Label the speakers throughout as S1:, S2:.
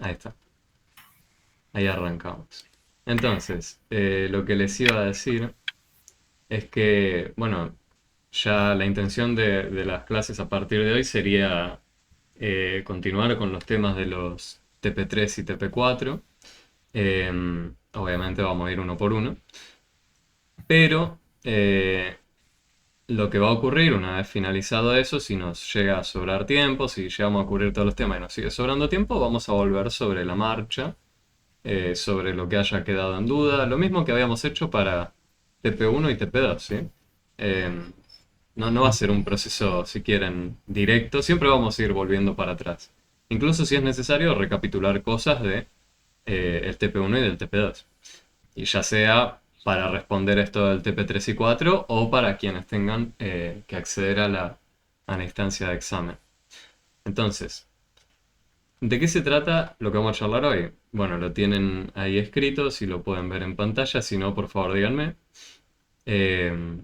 S1: Ahí está. Ahí arrancamos. Entonces, lo que les iba a decir es que, bueno, ya la intención de las clases a partir de hoy sería continuar con los temas de los TP3 y TP4. Obviamente vamos a ir uno por uno. Pero lo que va a ocurrir una vez finalizado eso, si nos llega a sobrar tiempo, si llegamos a cubrir todos los temas y nos sigue sobrando tiempo, vamos a volver sobre la marcha, sobre lo que haya quedado en duda. Lo mismo que habíamos hecho para TP1 y TP2, ¿sí? Eh, no va a ser un proceso, si quieren, directo. Siempre vamos a ir volviendo para atrás. Incluso si es necesario recapitular cosas de el TP1 y del TP2. Y ya sea para responder esto del TP3 y 4 o para quienes tengan que acceder a la instancia de examen. Entonces, ¿de qué se trata lo que vamos a charlar hoy? Bueno, lo tienen ahí escrito, si lo pueden ver en pantalla, si no, por favor díganme. Eh,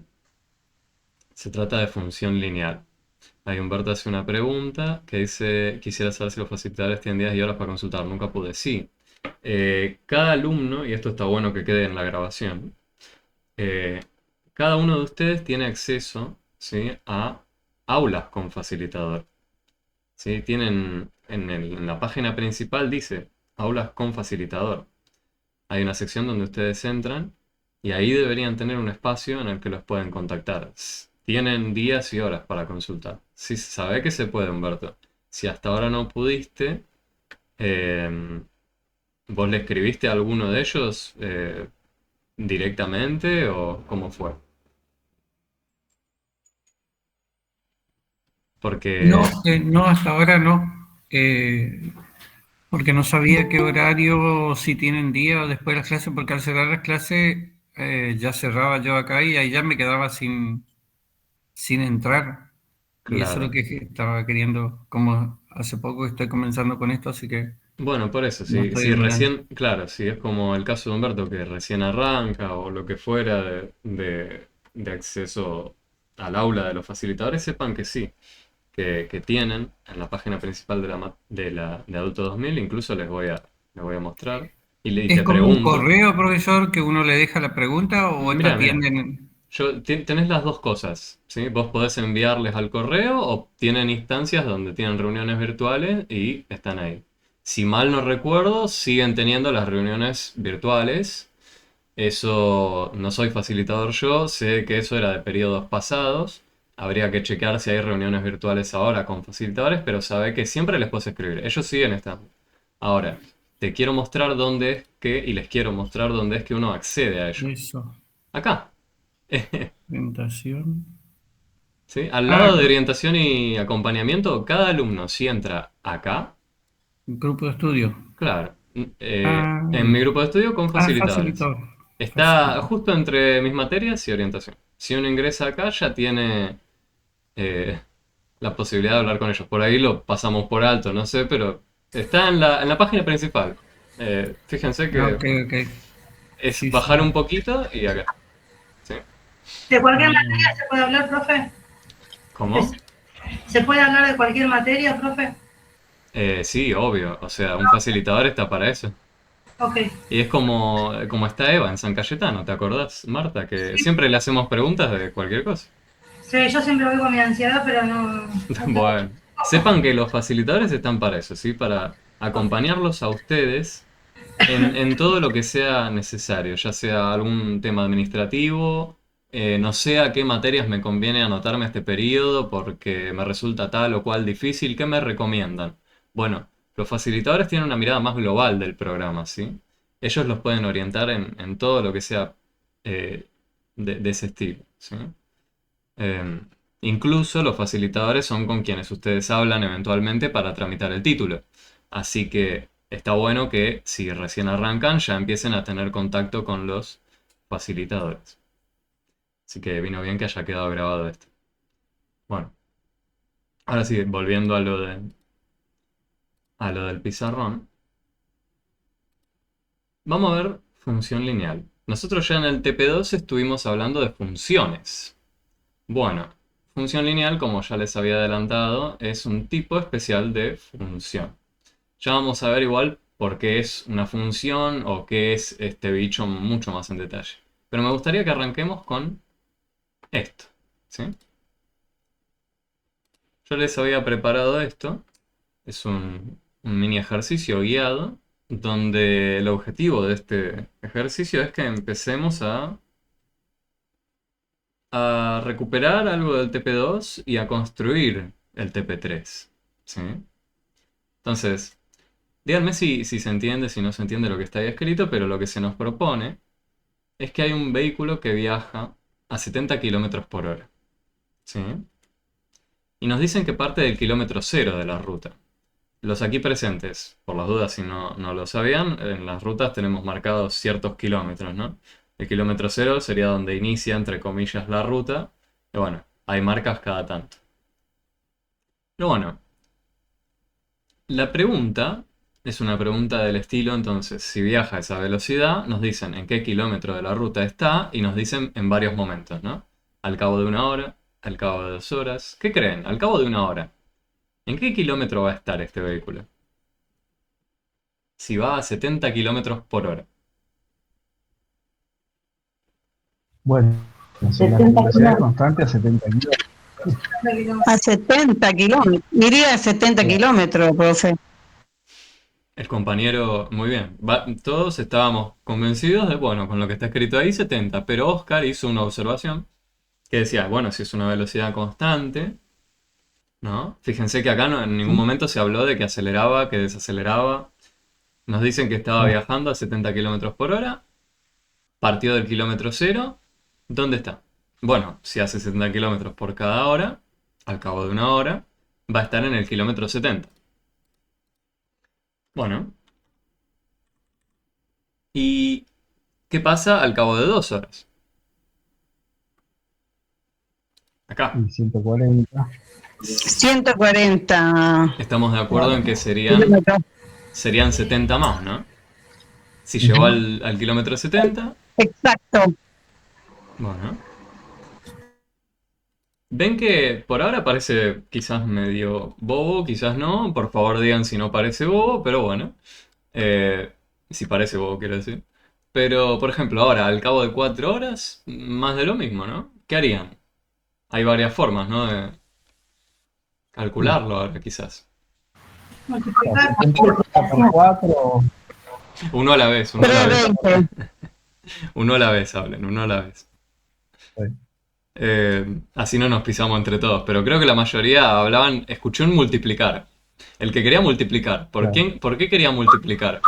S1: Se trata de función lineal. Ahí Humberto hace una pregunta que dice, quisiera saber si los facilitadores tienen días y horas para consultar. Nunca pude. Sí. Cada alumno, y esto está bueno que quede en la grabación, eh, cada uno de ustedes tiene acceso, ¿sí?, a aulas con facilitador. ¿Sí? Tienen en la página principal dice aulas con facilitador. Hay una sección donde ustedes entran y ahí deberían tener un espacio en el que los pueden contactar. Tienen días y horas para consultar. Sí, sabe que se puede, Humberto. Si hasta ahora no pudiste, eh, ¿vos le escribiste a alguno de ellos directamente o cómo fue?
S2: No,
S1: Porque,
S2: no, hasta ahora no, porque no sabía qué horario, si tienen día o después de las clases, porque al cerrar las clases ya cerraba yo acá y ahí ya me quedaba sin entrar. Y eso es lo
S1: claro.
S2: que estaba queriendo, como hace poco estoy comenzando con esto, así que
S1: Bueno, por eso,
S2: no
S1: si,
S2: estoy
S1: si
S2: mirando.
S1: recién, claro, si es como el caso de Humberto que recién arranca o lo que fuera de acceso al aula de los facilitadores, sepan que sí, que tienen en la página principal de Adulto 2000, incluso les voy a mostrar y
S2: ¿Es
S1: te
S2: como un
S1: pregunto,
S2: correo, profesor, que uno le deja la pregunta o te
S1: mira,
S2: atienden?
S1: tenés las dos cosas, ¿sí? Vos podés enviarles al correo o tienen instancias donde tienen reuniones virtuales y están ahí. Si mal no recuerdo, siguen teniendo las reuniones virtuales. Eso no soy facilitador yo, sé que eso era de periodos pasados. Habría que chequear si hay reuniones virtuales ahora con facilitadores, pero sabe que siempre les puedes escribir. Ellos siguen estando. Ahora, te quiero mostrar dónde es que, y les quiero mostrar dónde es que uno accede a ello.
S2: Eso,
S1: Acá.
S2: orientación.
S1: ¿Sí? Al
S2: Ah,
S1: lado de orientación y acompañamiento, cada alumno, si entra acá,
S2: grupo de estudio.
S1: claro,
S2: Ah,
S1: en mi grupo de estudio con facilitadores.
S2: facilitador.
S1: Está
S2: Facilitador.
S1: justo entre mis materias y orientación. Si uno ingresa acá, ya tiene eh, la posibilidad de hablar con ellos. Por ahí lo pasamos por alto, no sé, pero está en la página principal. Fíjense
S2: Ah,
S1: que
S2: ok, ok.
S1: es
S2: Sí, sí.
S1: bajar un poquito y acá. ¿Sí?
S3: ¿De cualquier
S2: Ah,
S3: materia se puede hablar, profe?
S1: ¿Cómo?
S3: ¿Se puede hablar de cualquier materia, profe?
S1: Sí, obvio. O sea, un facilitador está para eso.
S3: Ok.
S1: Y es como está Eva en San Cayetano, ¿te acordás, Marta? Que
S3: Sí,
S1: siempre le hacemos preguntas de cualquier cosa.
S3: sí, yo siempre voy con mi ansiedad, pero no tengo
S1: Bueno, sepan que los facilitadores están para eso, ¿sí? Para acompañarlos a ustedes en todo lo que sea necesario, ya sea algún tema administrativo, no sé a qué materias me conviene anotarme este periodo porque me resulta tal o cual difícil, ¿qué me recomiendan? Bueno, los facilitadores tienen una mirada más global del programa, ¿sí? Ellos los pueden orientar en todo lo que sea eh, de ese estilo, ¿sí? Eh, Incluso los facilitadores son con quienes ustedes hablan eventualmente para tramitar el título. Así que está bueno que si recién arrancan ya empiecen a tener contacto con los facilitadores. Así que vino bien que haya quedado grabado esto. Bueno, ahora sí, volviendo a lo del pizarrón, vamos a ver función lineal. Nosotros ya en el TP2 estuvimos hablando de funciones. Bueno, función lineal, como ya les había adelantado, es un tipo especial de función. Ya vamos a ver igual por qué es una función o qué es este bicho mucho más en detalle. Pero me gustaría que arranquemos con esto, ¿sí? Yo les había preparado esto. Es un mini ejercicio guiado donde el objetivo de este ejercicio es que empecemos a recuperar algo del TP2 y a construir el TP3, ¿sí? Entonces, díganme si se entiende, si no se entiende lo que está ahí escrito, pero lo que se nos propone es que hay un vehículo que viaja a 70 kilómetros por hora, ¿sí? Y nos dicen que parte del kilómetro cero de la ruta. Los aquí presentes, por las dudas si no lo sabían, en las rutas tenemos marcados ciertos kilómetros, ¿no? El kilómetro cero sería donde inicia, entre comillas, la ruta. Y bueno, hay marcas cada tanto. Pero bueno, la pregunta es una pregunta del estilo, entonces, si viaja a esa velocidad, nos dicen en qué kilómetro de la ruta está y nos dicen en varios momentos, ¿no? Al cabo de una hora, al cabo de 2 horas. ¿Qué creen? Al cabo de una hora. ¿En qué kilómetro va a estar este vehículo? Si va a 70 kilómetros por hora.
S4: Bueno, si la
S3: 70
S4: velocidad es
S3: kilómetros.
S4: constante a 70 kilómetros.
S5: A 70 kilómetros. Iría a 70 kilómetros, profe.
S1: El compañero, muy bien. Todos estábamos convencidos de, bueno, con lo que está escrito ahí, 70. Pero Oscar hizo una observación que decía, bueno, si es una velocidad constante, ¿no? Fíjense que acá en ningún momento se habló de que aceleraba, que desaceleraba. Nos dicen que estaba
S4: No.
S1: viajando a 70 kilómetros por hora, partió del kilómetro cero. ¿Dónde está? Bueno, si hace 70 kilómetros por cada hora, al cabo de una hora, va a estar en el kilómetro 70. Bueno, ¿y qué pasa al cabo de 2 horas? Acá.
S4: Y 140.
S5: 140
S1: Estamos de acuerdo en que
S5: kilómetros.
S1: serían 70 más, ¿no? Si llegó al kilómetro 70,
S5: Exacto.
S1: bueno. Ven que por ahora parece quizás medio bobo, quizás no. Por favor digan si no parece bobo, pero bueno. Si parece bobo, quiero decir. Pero, por ejemplo, ahora, al cabo de 4 horas, más de lo mismo, ¿no? ¿Qué harían? Hay varias formas, ¿no? De calcularlo ahora, quizás.
S3: Multiplicar.
S4: 70 por 4.
S1: Uno a la vez, uno a la vez.
S5: 320.
S1: Uno a la vez, hablen, uno a la vez. Así no nos pisamos entre todos, pero creo que la mayoría hablaban, escuché un multiplicar. El que quería multiplicar. ¿Por
S4: Claro.
S1: por qué quería multiplicar?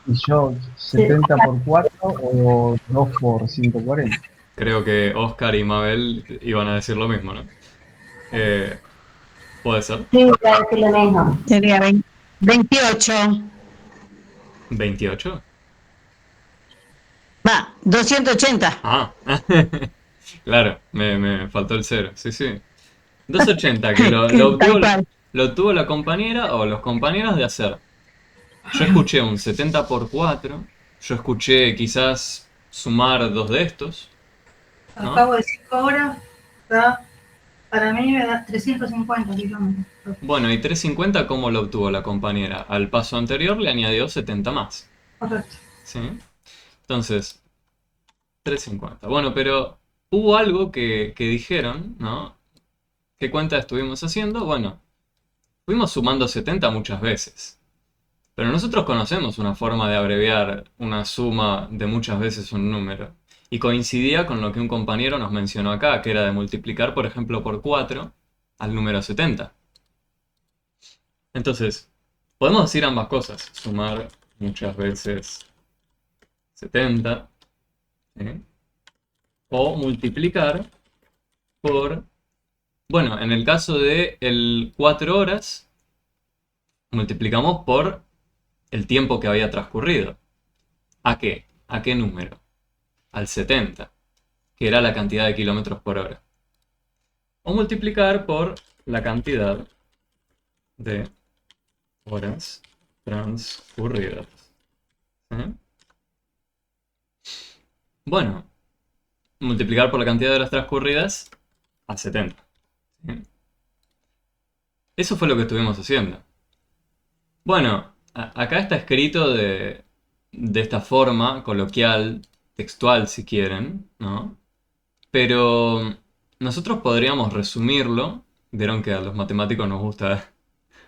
S4: Y yo 70 por 4 o 2 por 140.
S1: Creo que Oscar y Mabel iban a decir lo mismo, ¿no? ¿Puede ser?
S3: Sí, voy a decir lo mismo.
S5: Sería 28.
S1: ¿28?
S5: Va, 280.
S1: Ah, claro, me faltó el cero, sí, sí. 280, que
S5: Tal cual.
S1: lo obtuvo la compañera o los compañeros de hacer. Yo escuché un 70 por 4, yo escuché quizás sumar dos de estos,
S3: Al
S1: ¿no?
S3: cabo de 5 horas, da, para mí me da 350 kilómetros.
S1: Bueno, y 350, ¿cómo lo obtuvo la compañera? Al paso anterior le añadió 70 más,
S3: Correcto.
S1: ¿sí? Entonces, 350. Bueno, pero hubo algo que dijeron, ¿no? ¿Qué cuenta estuvimos haciendo? Bueno, fuimos sumando 70 muchas veces. Pero nosotros conocemos una forma de abreviar una suma de muchas veces un número. Y coincidía con lo que un compañero nos mencionó acá, que era de multiplicar, por ejemplo, por 4 al número 70. Entonces, podemos decir ambas cosas. Sumar muchas veces 70, ¿sí? O multiplicar por... Bueno, en el caso de el 4 horas, multiplicamos por el tiempo que había transcurrido. ¿A qué? ¿A qué número? Al 70, que era la cantidad de kilómetros por hora. O multiplicar por la cantidad de horas transcurridas. ¿Sí? Bueno, multiplicar por la cantidad de horas transcurridas a 70. ¿Sí? Eso fue lo que estuvimos haciendo. Bueno, acá está escrito de esta forma, coloquial, textual si quieren, ¿no? Pero nosotros podríamos resumirlo. Vieron que a los matemáticos nos gusta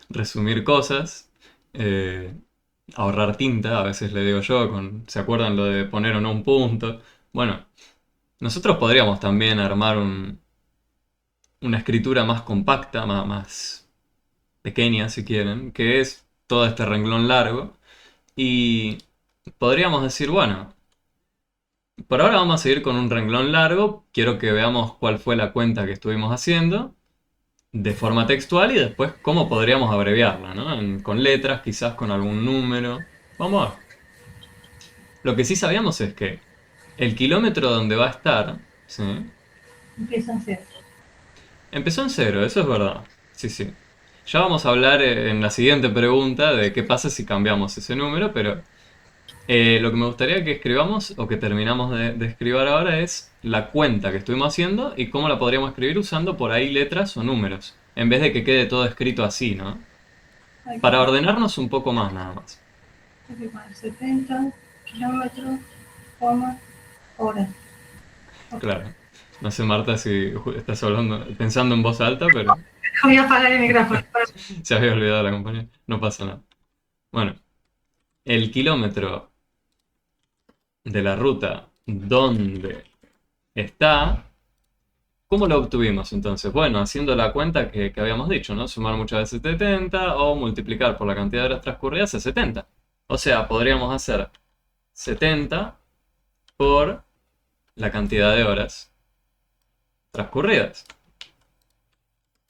S1: resumir cosas, eh, ahorrar tinta, a veces le digo yo, ¿se acuerdan lo de poner o no un punto? Bueno, nosotros podríamos también armar una escritura más compacta, más pequeña si quieren, que es todo este renglón largo. Y podríamos decir, bueno, por ahora vamos a seguir con un renglón largo, quiero que veamos cuál fue la cuenta que estuvimos haciendo de forma textual y después cómo podríamos abreviarla, ¿no? Con letras, quizás con algún número. Vamos a ver. Lo que sí sabíamos es que el kilómetro donde va a estar, ¿sí?
S3: Empieza en cero.
S1: Empezó en cero, eso es verdad. Sí, sí. Ya vamos a hablar en la siguiente pregunta de qué pasa si cambiamos ese número, pero lo que me gustaría que escribamos o que terminamos de escribir ahora es la cuenta que estuvimos haciendo y cómo la podríamos escribir usando por ahí letras o números, en vez de que quede todo escrito así, ¿no?
S3: Hay que
S1: Para
S3: poner-
S1: ordenarnos un poco más nada más.
S3: hay que poner 70 kilómetros, coma, hora. Ok.
S1: Claro. No sé, Marta, si estás hablando, pensando en voz alta, pero
S3: Voy a apagar el micrófono.
S1: se había olvidado la compañía. No pasa nada. Bueno, el kilómetro de la ruta donde está, ¿cómo lo obtuvimos entonces? Bueno, haciendo la cuenta que habíamos dicho, ¿no? Sumar muchas veces 70 o multiplicar por la cantidad de horas transcurridas es 70. O sea, podríamos hacer 70 por la cantidad de horas transcurridas.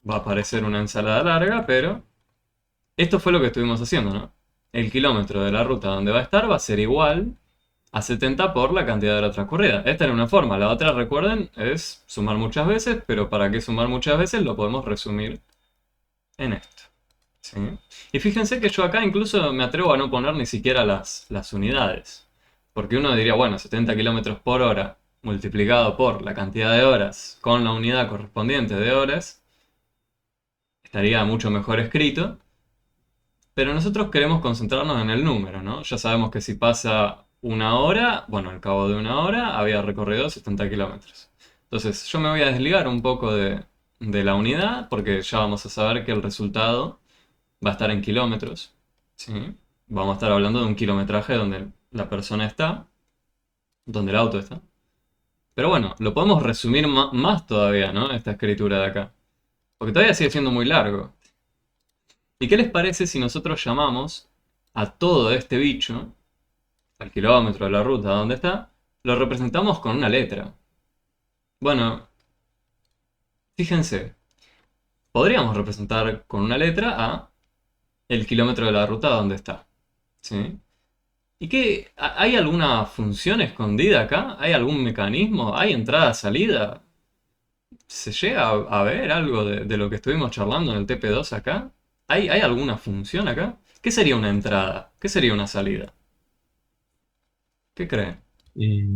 S1: Va a aparecer una ensalada larga, pero esto fue lo que estuvimos haciendo, ¿no? El kilómetro de la ruta donde va a estar va a ser igual a 70 por la cantidad de horas transcurridas. Esta era una forma. La otra, recuerden, es sumar muchas veces, pero ¿para qué sumar muchas veces? Lo podemos resumir en esto. ¿Sí? Y fíjense que yo acá incluso me atrevo a no poner ni siquiera las unidades. Porque uno diría, bueno, 70 kilómetros por hora multiplicado por la cantidad de horas con la unidad correspondiente de horas, estaría mucho mejor escrito. Pero nosotros queremos concentrarnos en el número, ¿no? Ya sabemos que si pasa una hora, bueno, al cabo de una hora había recorrido 70 kilómetros. Entonces yo me voy a desligar un poco de la unidad porque ya vamos a saber que el resultado va a estar en kilómetros, ¿sí? Vamos a estar hablando de un kilometraje donde la persona está, donde el auto está. Pero bueno, lo podemos resumir más todavía, ¿no? Esta escritura de acá. Porque todavía sigue siendo muy largo. ¿Y qué les parece si nosotros llamamos a todo este bicho, al kilómetro de la ruta donde está, lo representamos con una letra? Bueno, fíjense, podríamos representar con una letra a el kilómetro de la ruta donde está, ¿sí? ¿Y qué? ¿Hay alguna función escondida acá? ¿Hay algún mecanismo? ¿Hay entrada, salida? ¿Se llega a ver algo de lo que estuvimos charlando en el TP2 acá? ¿Hay alguna función acá? ¿Qué sería una entrada? ¿Qué sería una salida? ¿Qué creen?
S4: Eh,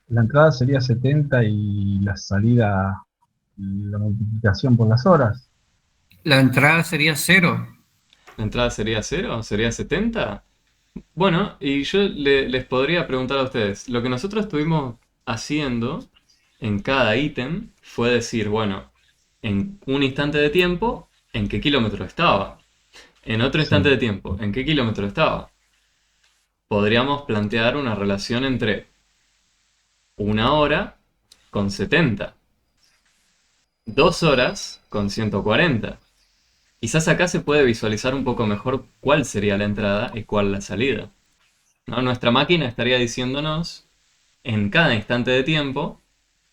S4: la entrada sería 70 y la salida, la multiplicación por las horas.
S2: La entrada sería 0.
S1: ¿La entrada sería 0? ¿Sería 70? Bueno, y yo les podría preguntar a ustedes, lo que nosotros estuvimos haciendo en cada ítem fue decir, bueno, en un instante de tiempo, ¿en qué kilómetro estaba? En otro instante
S4: Sí,
S1: de tiempo, ¿en qué kilómetro estaba? Podríamos plantear una relación entre una hora con 70, 2 horas con 140. Quizás acá se puede visualizar un poco mejor cuál sería la entrada y cuál la salida, ¿no? Nuestra máquina estaría diciéndonos en cada instante de tiempo,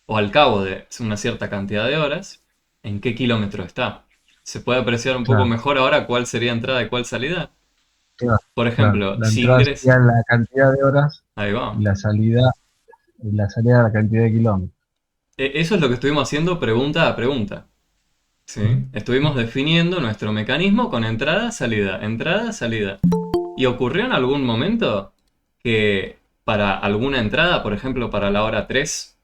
S1: o al cabo de una cierta cantidad de horas, en qué kilómetro está. ¿Se puede apreciar un poco
S4: claro,
S1: mejor ahora cuál sería entrada y cuál salida?
S4: claro,
S1: Por
S4: claro.
S1: ejemplo,
S4: La
S1: si
S4: entrada
S1: ingresa...
S4: sería la cantidad de horas
S1: Ahí
S4: y
S1: va.
S4: la salida la cantidad de kilómetros.
S1: Eso es lo que estuvimos haciendo pregunta a pregunta.
S4: Ujú.
S1: ¿Sí? Estuvimos definiendo nuestro mecanismo con entrada, salida, salida. ¿Y ocurrió en algún momento que para alguna entrada, por ejemplo para la hora 3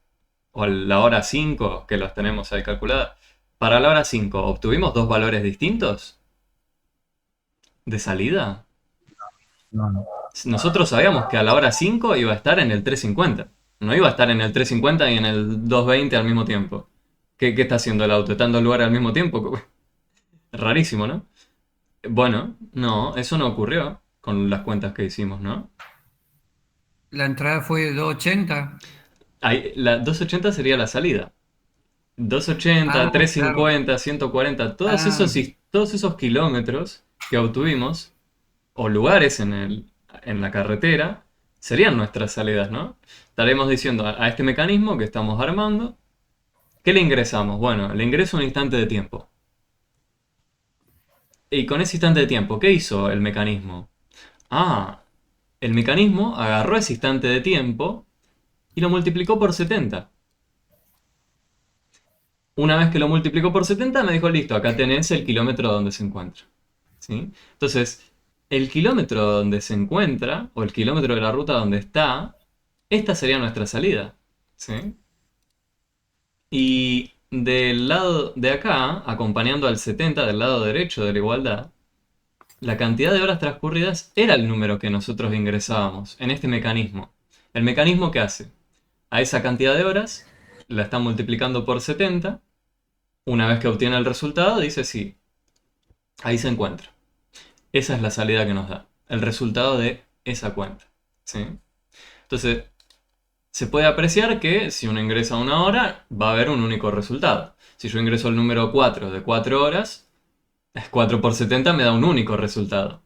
S1: o la hora 5 que las tenemos ahí calculadas, para la hora 5 obtuvimos dos valores distintos de salida?
S4: No, no.
S1: Nosotros sabíamos que a la hora 5 iba a estar en el 350. No iba a estar en el 350 y en el 220 al mismo tiempo. ¿Qué está haciendo el auto? ¿Está en dos lugares al mismo tiempo? Rarísimo, ¿no? Bueno, no, eso no ocurrió con las cuentas que hicimos, ¿no?
S2: La entrada fue de 280.
S1: Ahí, la 280 sería la salida. 280,
S2: Ah, claro.
S1: 350, 140,
S2: Ah,
S1: todos esos kilómetros que obtuvimos, o lugares en la carretera, serían nuestras salidas, ¿no? Estaremos diciendo a este mecanismo que estamos armando, ¿qué le ingresamos? Bueno, le ingreso un instante de tiempo. Y con ese instante de tiempo, ¿qué hizo el mecanismo? Ah, el mecanismo agarró ese instante de tiempo y lo multiplicó por 70. Una vez que lo multiplicó por 70, me dijo, listo, acá tenés el kilómetro donde se encuentra. ¿Sí? Entonces, el kilómetro donde se encuentra, o el kilómetro de la ruta donde está, esta sería nuestra salida. ¿Sí? Y del lado de acá, acompañando al 70 del lado derecho de la igualdad, la cantidad de horas transcurridas era el número que nosotros ingresábamos en este mecanismo. ¿El mecanismo qué hace? A esa cantidad de horas la está multiplicando por 70. Una vez que obtiene el resultado, dice sí, ahí se encuentra. Esa es la salida que nos da, el resultado de esa cuenta. ¿Sí? Entonces, se puede apreciar que si uno ingresa una hora, va a haber un único resultado. Si yo ingreso el número 4 de 4 horas, 4 por 70 me da un único resultado.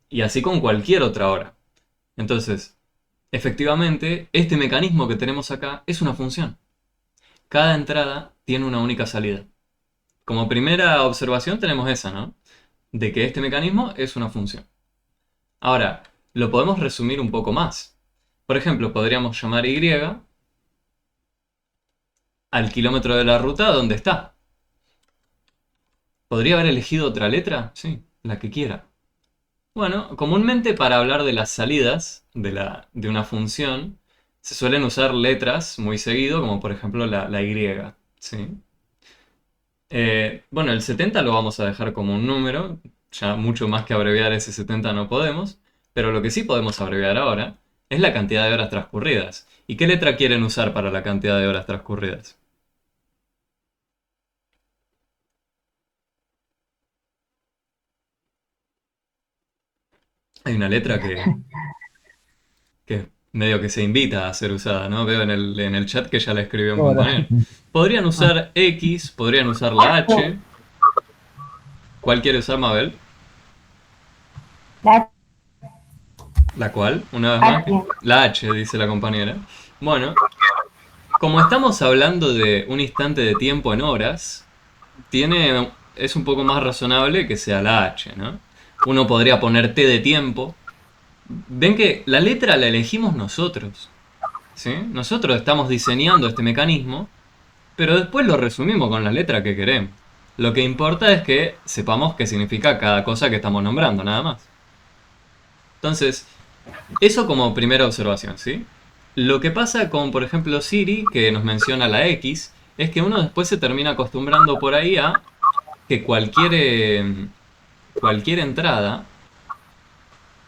S1: Y así con cualquier otra hora. Entonces, efectivamente, este mecanismo que tenemos acá es una función. Cada entrada tiene una única salida. Como primera observación tenemos esa, ¿no? De que este mecanismo es una función. Ahora, lo podemos resumir un poco más. Por ejemplo, podríamos llamar Y al kilómetro de la ruta donde está. ¿Podría haber elegido otra letra? Sí, la que quiera. Bueno, comúnmente para hablar de las salidas de una función, se suelen usar letras muy seguido, como por ejemplo la Y. ¿Sí? Bueno, el 70 lo vamos a dejar como un número, ya mucho más que abreviar ese 70 no podemos, pero lo que sí podemos abreviar ahora es la cantidad de horas transcurridas. ¿Y qué letra quieren usar para la cantidad de horas transcurridas? Hay una letra que medio que se invita a ser usada, ¿no? Veo en el chat que ya la escribió un
S4: Ahora,
S1: compañero. Podrían
S4: ah,
S1: usar X, podrían usar la H. ¿Cuál quiere usar Mabel?
S6: La
S1: ¿La cual? Una vez más.
S6: H.
S1: La H, dice la compañera. Bueno, como estamos hablando de un instante de tiempo en horas, es un poco más razonable que sea la H, ¿no? Uno podría poner T de tiempo. Ven que la letra la elegimos nosotros, ¿sí? Nosotros estamos diseñando este mecanismo, pero después lo resumimos con la letra que queremos. Lo que importa es que sepamos qué significa cada cosa que estamos nombrando, nada más. Entonces, eso como primera observación, ¿sí? Lo que pasa con, por ejemplo, Siri, que nos menciona la X, es que uno después se termina acostumbrando por ahí a que cualquier entrada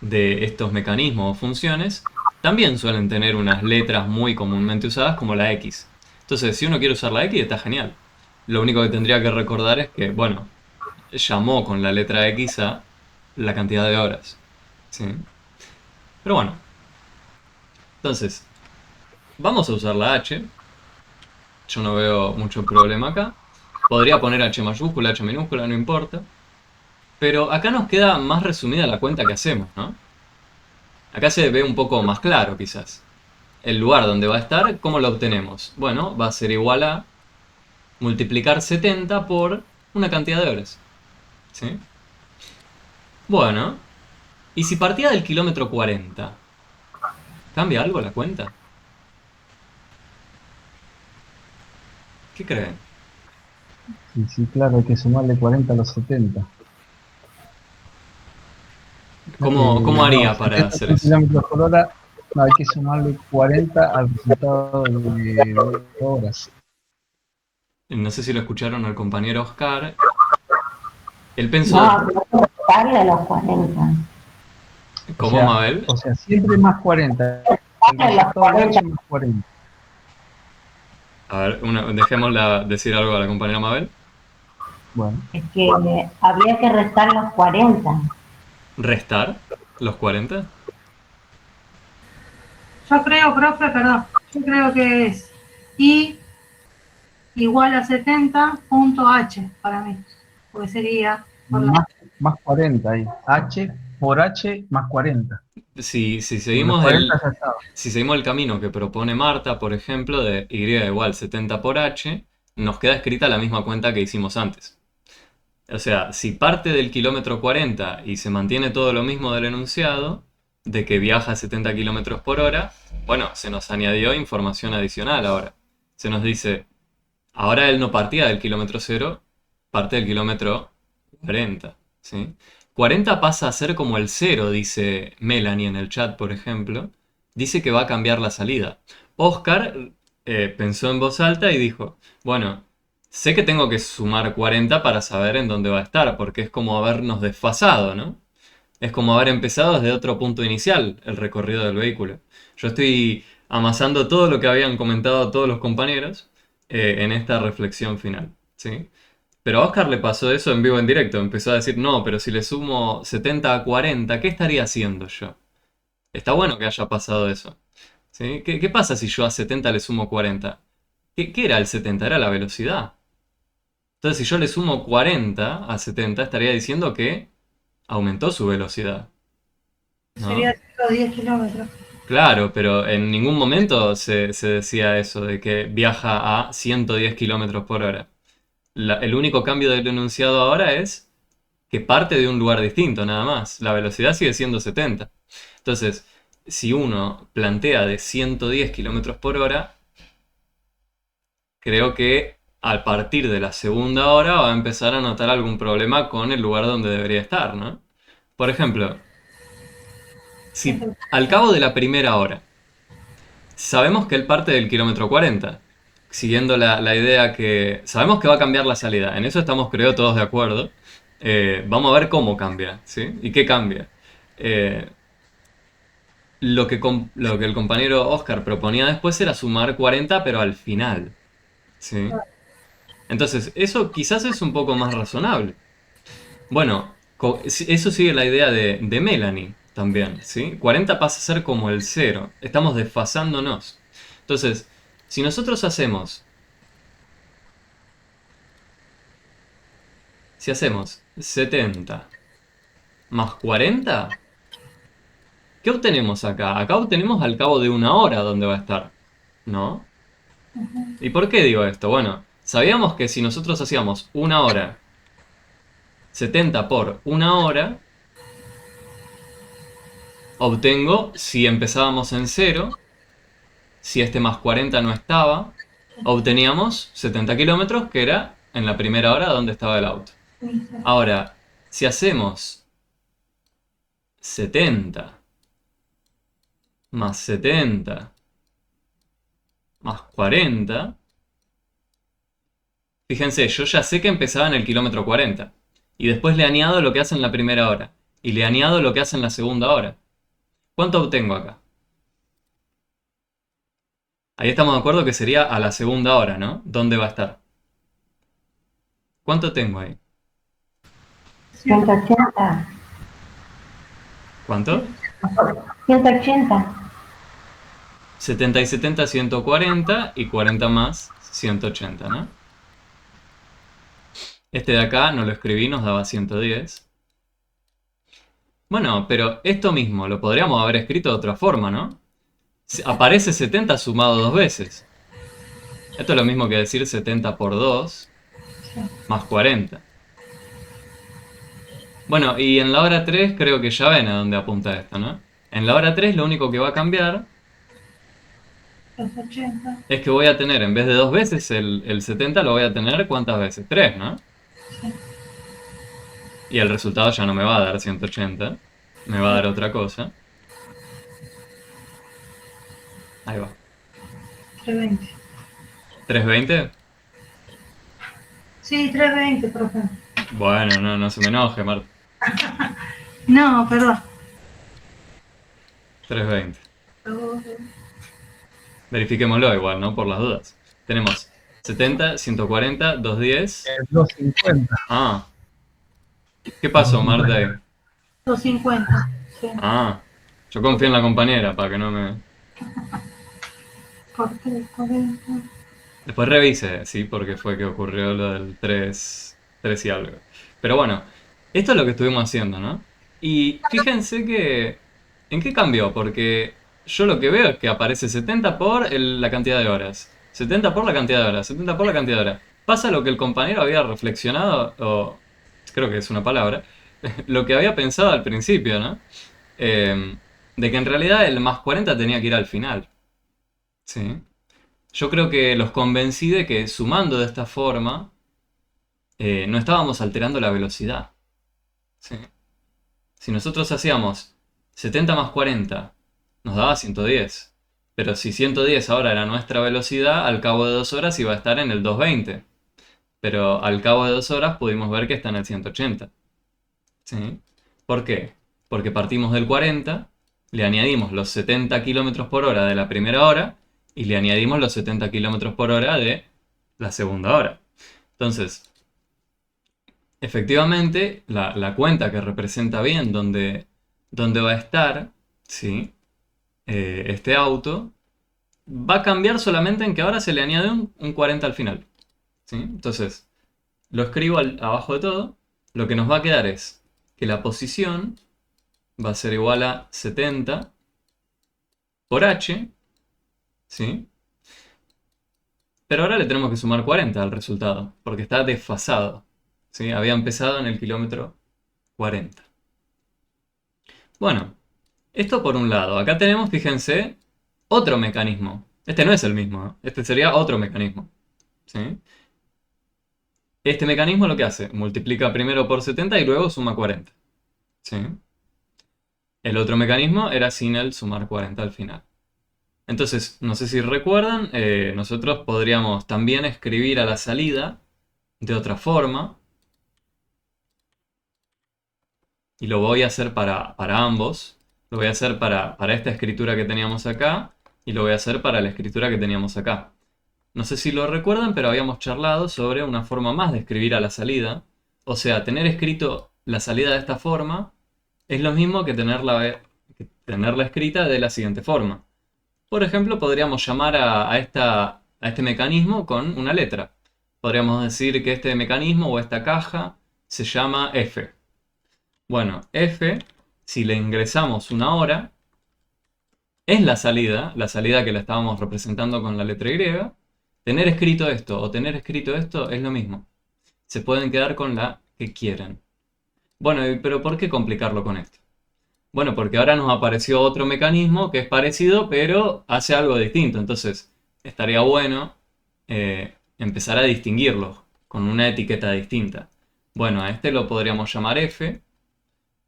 S1: de estos mecanismos o funciones también suelen tener unas letras muy comúnmente usadas como la X. Entonces, si uno quiere usar la X, está genial. Lo único que tendría que recordar es que, bueno, llamó con la letra X a la cantidad de horas. ¿Sí? Pero bueno, entonces, vamos a usar la H. Yo no veo mucho problema acá. Podría poner H mayúscula, H minúscula, no importa. Pero acá nos queda más resumida la cuenta que hacemos, ¿no? Acá se ve un poco más claro, quizás. El lugar donde va a estar, ¿cómo lo obtenemos? Bueno, va a ser igual a multiplicar 70 por una cantidad de horas. ¿Sí? Bueno, ¿y si partía del kilómetro 40? ¿Cambia algo la cuenta? ¿Qué creen?
S4: sí, sí, claro, hay que sumarle 40 a los 70.
S1: ¿Cómo
S4: No,
S1: haría para
S4: 70
S1: hacer eso?
S4: kilómetros por hora, no, hay que sumarle 40 al resultado de horas.
S1: No sé si lo escucharon al compañero Oscar. Él pensó,
S6: No, pero hay que darle a los 40.
S1: ¿Cómo, Mabel?
S4: O sea, siempre más 40. El
S6: Los
S4: resultado de
S6: 40.
S4: H más 40.
S1: A ver, dejémosla decir algo a la compañera Mabel.
S4: Bueno,
S6: Es que habría que restar los 40.
S1: ¿Restar los 40?
S3: Yo creo, profe, perdón, yo creo que es I igual a 70.H para mí, porque sería por la...
S4: más 40 ahí. H por H más 40.
S1: Si
S4: Porque los
S1: seguimos
S4: 40 ya estaba.
S1: si seguimos el camino que propone Marta, por ejemplo, de Y igual 70 por H, nos queda escrita la misma cuenta que hicimos antes. O sea, si parte del kilómetro 40 y se mantiene todo lo mismo del enunciado, de que viaja a 70 kilómetros por hora, bueno, se nos añadió información adicional ahora. Se nos dice, ahora él no partía del kilómetro 0, parte del kilómetro 40, ¿sí? 40 pasa a ser como el 0, dice Melanie en el chat, por ejemplo. Dice que va a cambiar la salida. Oscar pensó en voz alta y dijo, bueno, sé que tengo que sumar 40 para saber en dónde va a estar, porque es como habernos desfasado, ¿no? Es como haber empezado desde otro punto inicial el recorrido del vehículo. Yo estoy amasando todo lo que habían comentado todos los compañeros en esta reflexión final, ¿sí? Pero a Oscar le pasó eso en vivo en directo. Empezó a decir, no, pero si le sumo 70 a 40, ¿qué estaría haciendo yo? Está bueno que haya pasado eso, ¿sí? ¿Qué pasa si yo a 70 le sumo 40? ¿Qué era el 70? Era la velocidad. Entonces, si yo le sumo 40 a 70, estaría diciendo que aumentó su velocidad, ¿no?
S3: Sería 110 kilómetros.
S1: Claro, pero en ningún momento se decía eso, de que viaja a 110 kilómetros por hora. El único cambio del enunciado ahora es que parte de un lugar distinto, nada más. La velocidad sigue siendo 70. Entonces, si uno plantea de 110 kilómetros por hora, creo que a partir de la segunda hora va a empezar a notar algún problema con el lugar donde debería estar, ¿no? Por ejemplo, si al cabo de la primera hora sabemos que él parte del kilómetro 40, siguiendo la idea que sabemos que va a cambiar la salida, en eso estamos creo todos de acuerdo. Vamos a ver cómo cambia, ¿sí? ¿Y qué cambia? Eh, lo que el compañero Oscar proponía después era sumar 40 pero al final, ¿sí? Entonces, eso quizás es un poco más razonable. Bueno, eso sigue la idea de Melanie también, ¿sí? 40 pasa a ser como el cero. Estamos desfasándonos. Entonces, si nosotros si hacemos 70 más 40, ¿qué obtenemos acá? Acá obtenemos al cabo de una hora dónde va a estar, ¿no? ¿Y por qué digo esto? Bueno, sabíamos que si nosotros hacíamos una hora, 70 por una hora, obtengo, si empezábamos en cero, si este más 40 no estaba, obteníamos 70 kilómetros, que era en la primera hora donde estaba el auto. Ahora, si hacemos 70 más 70 más 40, fíjense, yo ya sé que empezaba en el kilómetro 40. Y después le añado lo que hace en la primera hora. Y le añado lo que hace en la segunda hora. ¿Cuánto obtengo acá? Ahí estamos de acuerdo que sería a la segunda hora, ¿no? ¿Dónde va a estar? ¿Cuánto tengo ahí?
S6: 180.
S1: ¿Cuánto?
S6: 180.
S1: 70 y 70, 140 y 40 más, 180, ¿no? Este de acá no lo escribí, nos daba 110. Bueno, pero esto mismo lo podríamos haber escrito de otra forma, ¿no? Aparece 70 sumado dos veces. Esto es lo mismo que decir 70 por 2 más 40. Bueno, y en la hora 3 creo que ya ven a dónde apunta esto, ¿no? En la hora 3 lo único que va a cambiar
S3: Los 80.
S1: es que voy a tener, en vez de dos veces el 70, lo voy a tener ¿cuántas veces? 3, ¿no? Y el resultado ya no me va a dar 180, me va a dar otra cosa. Ahí va.
S3: 320.
S1: ¿320?
S3: Sí, 320, profe.
S1: Bueno, no se me enoje, Marta.
S3: No, perdón.
S1: 320. Verifiquémoslo igual, ¿no? Por las dudas. Tenemos 70, 140, 210.
S4: 250.
S1: Ah, ¿qué pasó, Marta? Ahí?
S3: 250. Sí.
S1: Ah, yo confío en la compañera para que no me...
S3: Por 340.
S1: Después revise, sí, porque fue que ocurrió lo del 3 y algo. Pero bueno, esto es lo que estuvimos haciendo, ¿no? Y fíjense que... ¿En qué cambió? Porque yo lo que veo es que aparece 70 por la cantidad de horas. 70 por la cantidad de horas. 70 por la cantidad de horas. Pasa lo que el compañero había reflexionado, o creo que es una palabra, lo que había pensado al principio, ¿no? Eh, de que en realidad el más 40 tenía que ir al final. ¿Sí? Yo creo que los convencí de que sumando de esta forma no estábamos alterando la velocidad. ¿Sí? Si nosotros hacíamos 70 más 40, nos daba 110. Pero si 110 ahora era nuestra velocidad, al cabo de 2 horas iba a estar en el 220. Pero al cabo de 2 horas pudimos ver que está en el 180. ¿Sí? ¿Por qué? Porque partimos del 40, le añadimos los 70 km por hora de la primera hora y le añadimos los 70 km por hora de la segunda hora. Entonces, efectivamente, la cuenta que representa bien dónde va a estar, ¿sí? Este auto, va a cambiar solamente en que ahora se le añade un 40 al final. ¿Sí? Entonces, lo escribo abajo de todo. Lo que nos va a quedar es que la posición va a ser igual a 70 por h, ¿sí? Pero ahora le tenemos que sumar 40 al resultado, porque está desfasado, ¿sí? Había empezado en el kilómetro 40. Bueno, esto por un lado. Acá tenemos, fíjense, otro mecanismo. Este no es el mismo, ¿eh? Este sería otro mecanismo, ¿sí? Este mecanismo lo que hace, multiplica primero por 70 y luego suma 40, ¿sí? El otro mecanismo era sin el sumar 40 al final. Entonces, no sé si recuerdan, nosotros podríamos también escribir a la salida de otra forma. Y lo voy a hacer para ambos. Lo voy a hacer para esta escritura que teníamos acá. Y lo voy a hacer para la escritura que teníamos acá. No sé si lo recuerdan, pero habíamos charlado sobre una forma más de escribir a la salida. O sea, tener escrito la salida de esta forma es lo mismo que tenerla escrita de la siguiente forma. Por ejemplo, podríamos llamar a este mecanismo con una letra. Podríamos decir que este mecanismo o esta caja se llama F. Bueno, F, si le ingresamos una hora, es la salida que la estábamos representando con la letra Y. Tener escrito esto o tener escrito esto es lo mismo. Se pueden quedar con la que quieran. Bueno, pero ¿por qué complicarlo con esto? Bueno, porque ahora nos apareció otro mecanismo que es parecido, pero hace algo distinto. Entonces, estaría bueno empezar a distinguirlos con una etiqueta distinta. Bueno, a este lo podríamos llamar F.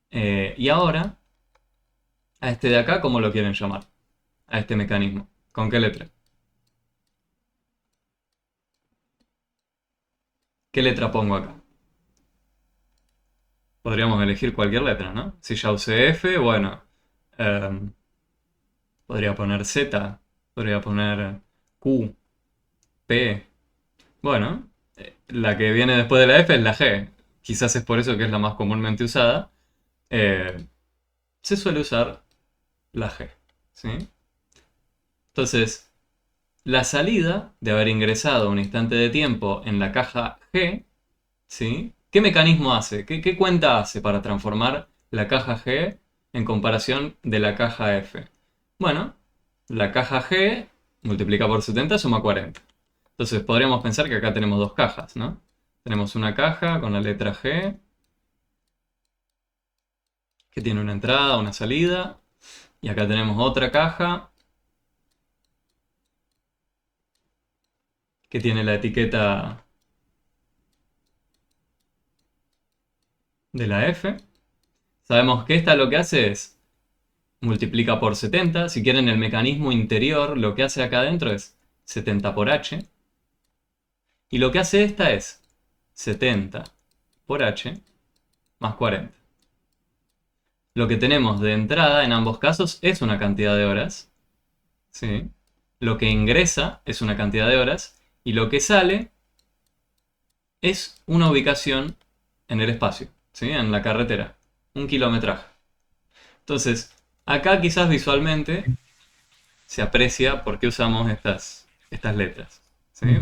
S1: Y ahora, a este de acá, ¿cómo lo quieren llamar? A este mecanismo. ¿Con qué letra? ¿Qué letra pongo acá? Podríamos elegir cualquier letra, ¿no? Si ya usé F, bueno, podría poner Z, podría poner Q, P. Bueno, la que viene después de la F es la G. Quizás es por eso que es la más comúnmente usada. Se suele usar la G, ¿sí? Entonces, la salida de haber ingresado un instante de tiempo en la caja G, ¿sí? ¿Qué mecanismo hace? ¿Qué cuenta hace para transformar la caja G en comparación de la caja F? Bueno, la caja G multiplica por 70 suma 40. Entonces podríamos pensar que acá tenemos dos cajas, ¿no? Tenemos una caja con la letra G, que tiene una entrada, una salida. Y acá tenemos otra caja que tiene la etiqueta de la F. Sabemos que esta lo que hace es multiplica por 70. Si quieren, el mecanismo interior lo que hace acá adentro es 70 por h. Y lo que hace esta es 70 por h más 40. lo que tenemos de entrada en ambos casos es una cantidad de horas. ¿Sí? Lo que ingresa es una cantidad de horas y lo que sale es una ubicación en el espacio, ¿sí? En la carretera, un kilometraje. Entonces, acá quizás visualmente se aprecia por qué usamos estas letras, ¿sí?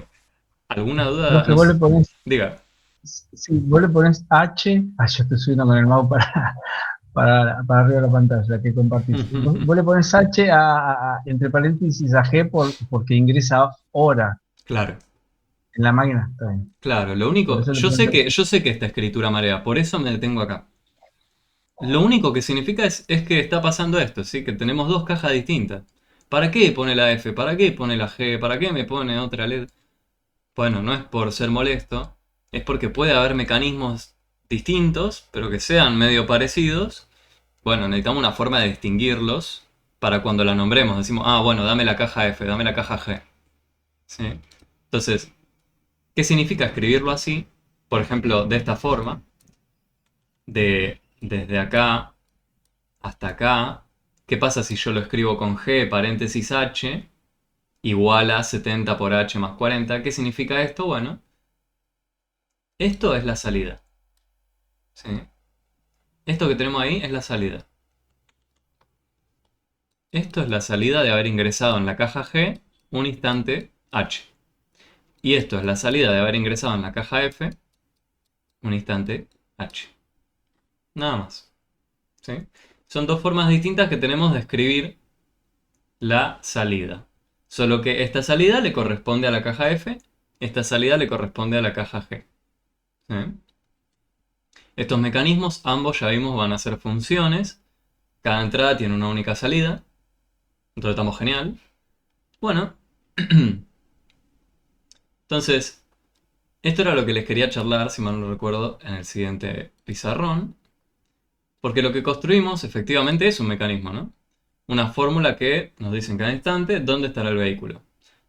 S1: ¿Alguna duda?
S4: Profe, vos le ponés,
S1: Diga.
S4: sí, vos le ponés H, yo estoy subiendo con el mouse para arriba de la pantalla que compartís. Vos le pones H entre paréntesis a G porque ingresa hora
S1: Claro,
S4: en la máquina. Está bien.
S1: claro. Lo
S4: Por
S1: único,
S4: eso le
S1: yo sé que esta escritura marea, por eso me detengo acá. Lo único que significa es que está pasando esto, ¿sí? Que tenemos dos cajas distintas. ¿Para qué pone la F? ¿Para qué pone la G? ¿Para qué me pone otra letra? Bueno, no es por ser molesto, es porque puede haber mecanismos distintos, pero que sean medio parecidos. Bueno, necesitamos una forma de distinguirlos para cuando la nombremos. Decimos, ah, bueno, dame la caja F, dame la caja G. ¿Sí? Entonces, ¿qué significa escribirlo así? Por ejemplo, de esta forma, desde acá hasta acá. ¿Qué pasa si yo lo escribo con G, paréntesis H, igual a 70 por H más 40? ¿Qué significa esto? Bueno, esto es la salida. ¿Sí? Esto que tenemos ahí es la salida. Esto es la salida de haber ingresado en la caja G un instante H. Y esto es la salida de haber ingresado en la caja F un instante H. Nada más. ¿Sí? Son dos formas distintas que tenemos de escribir la salida. Solo que esta salida le corresponde a la caja F, esta salida le corresponde a la caja G. ¿Sí? Estos mecanismos, ambos ya vimos, van a ser funciones. Cada entrada tiene una única salida. Entonces estamos genial. Bueno, entonces, esto era lo que les quería charlar, si mal no recuerdo, en el siguiente pizarrón. Porque lo que construimos efectivamente es un mecanismo, ¿no? Una fórmula que nos dice en cada instante dónde estará el vehículo.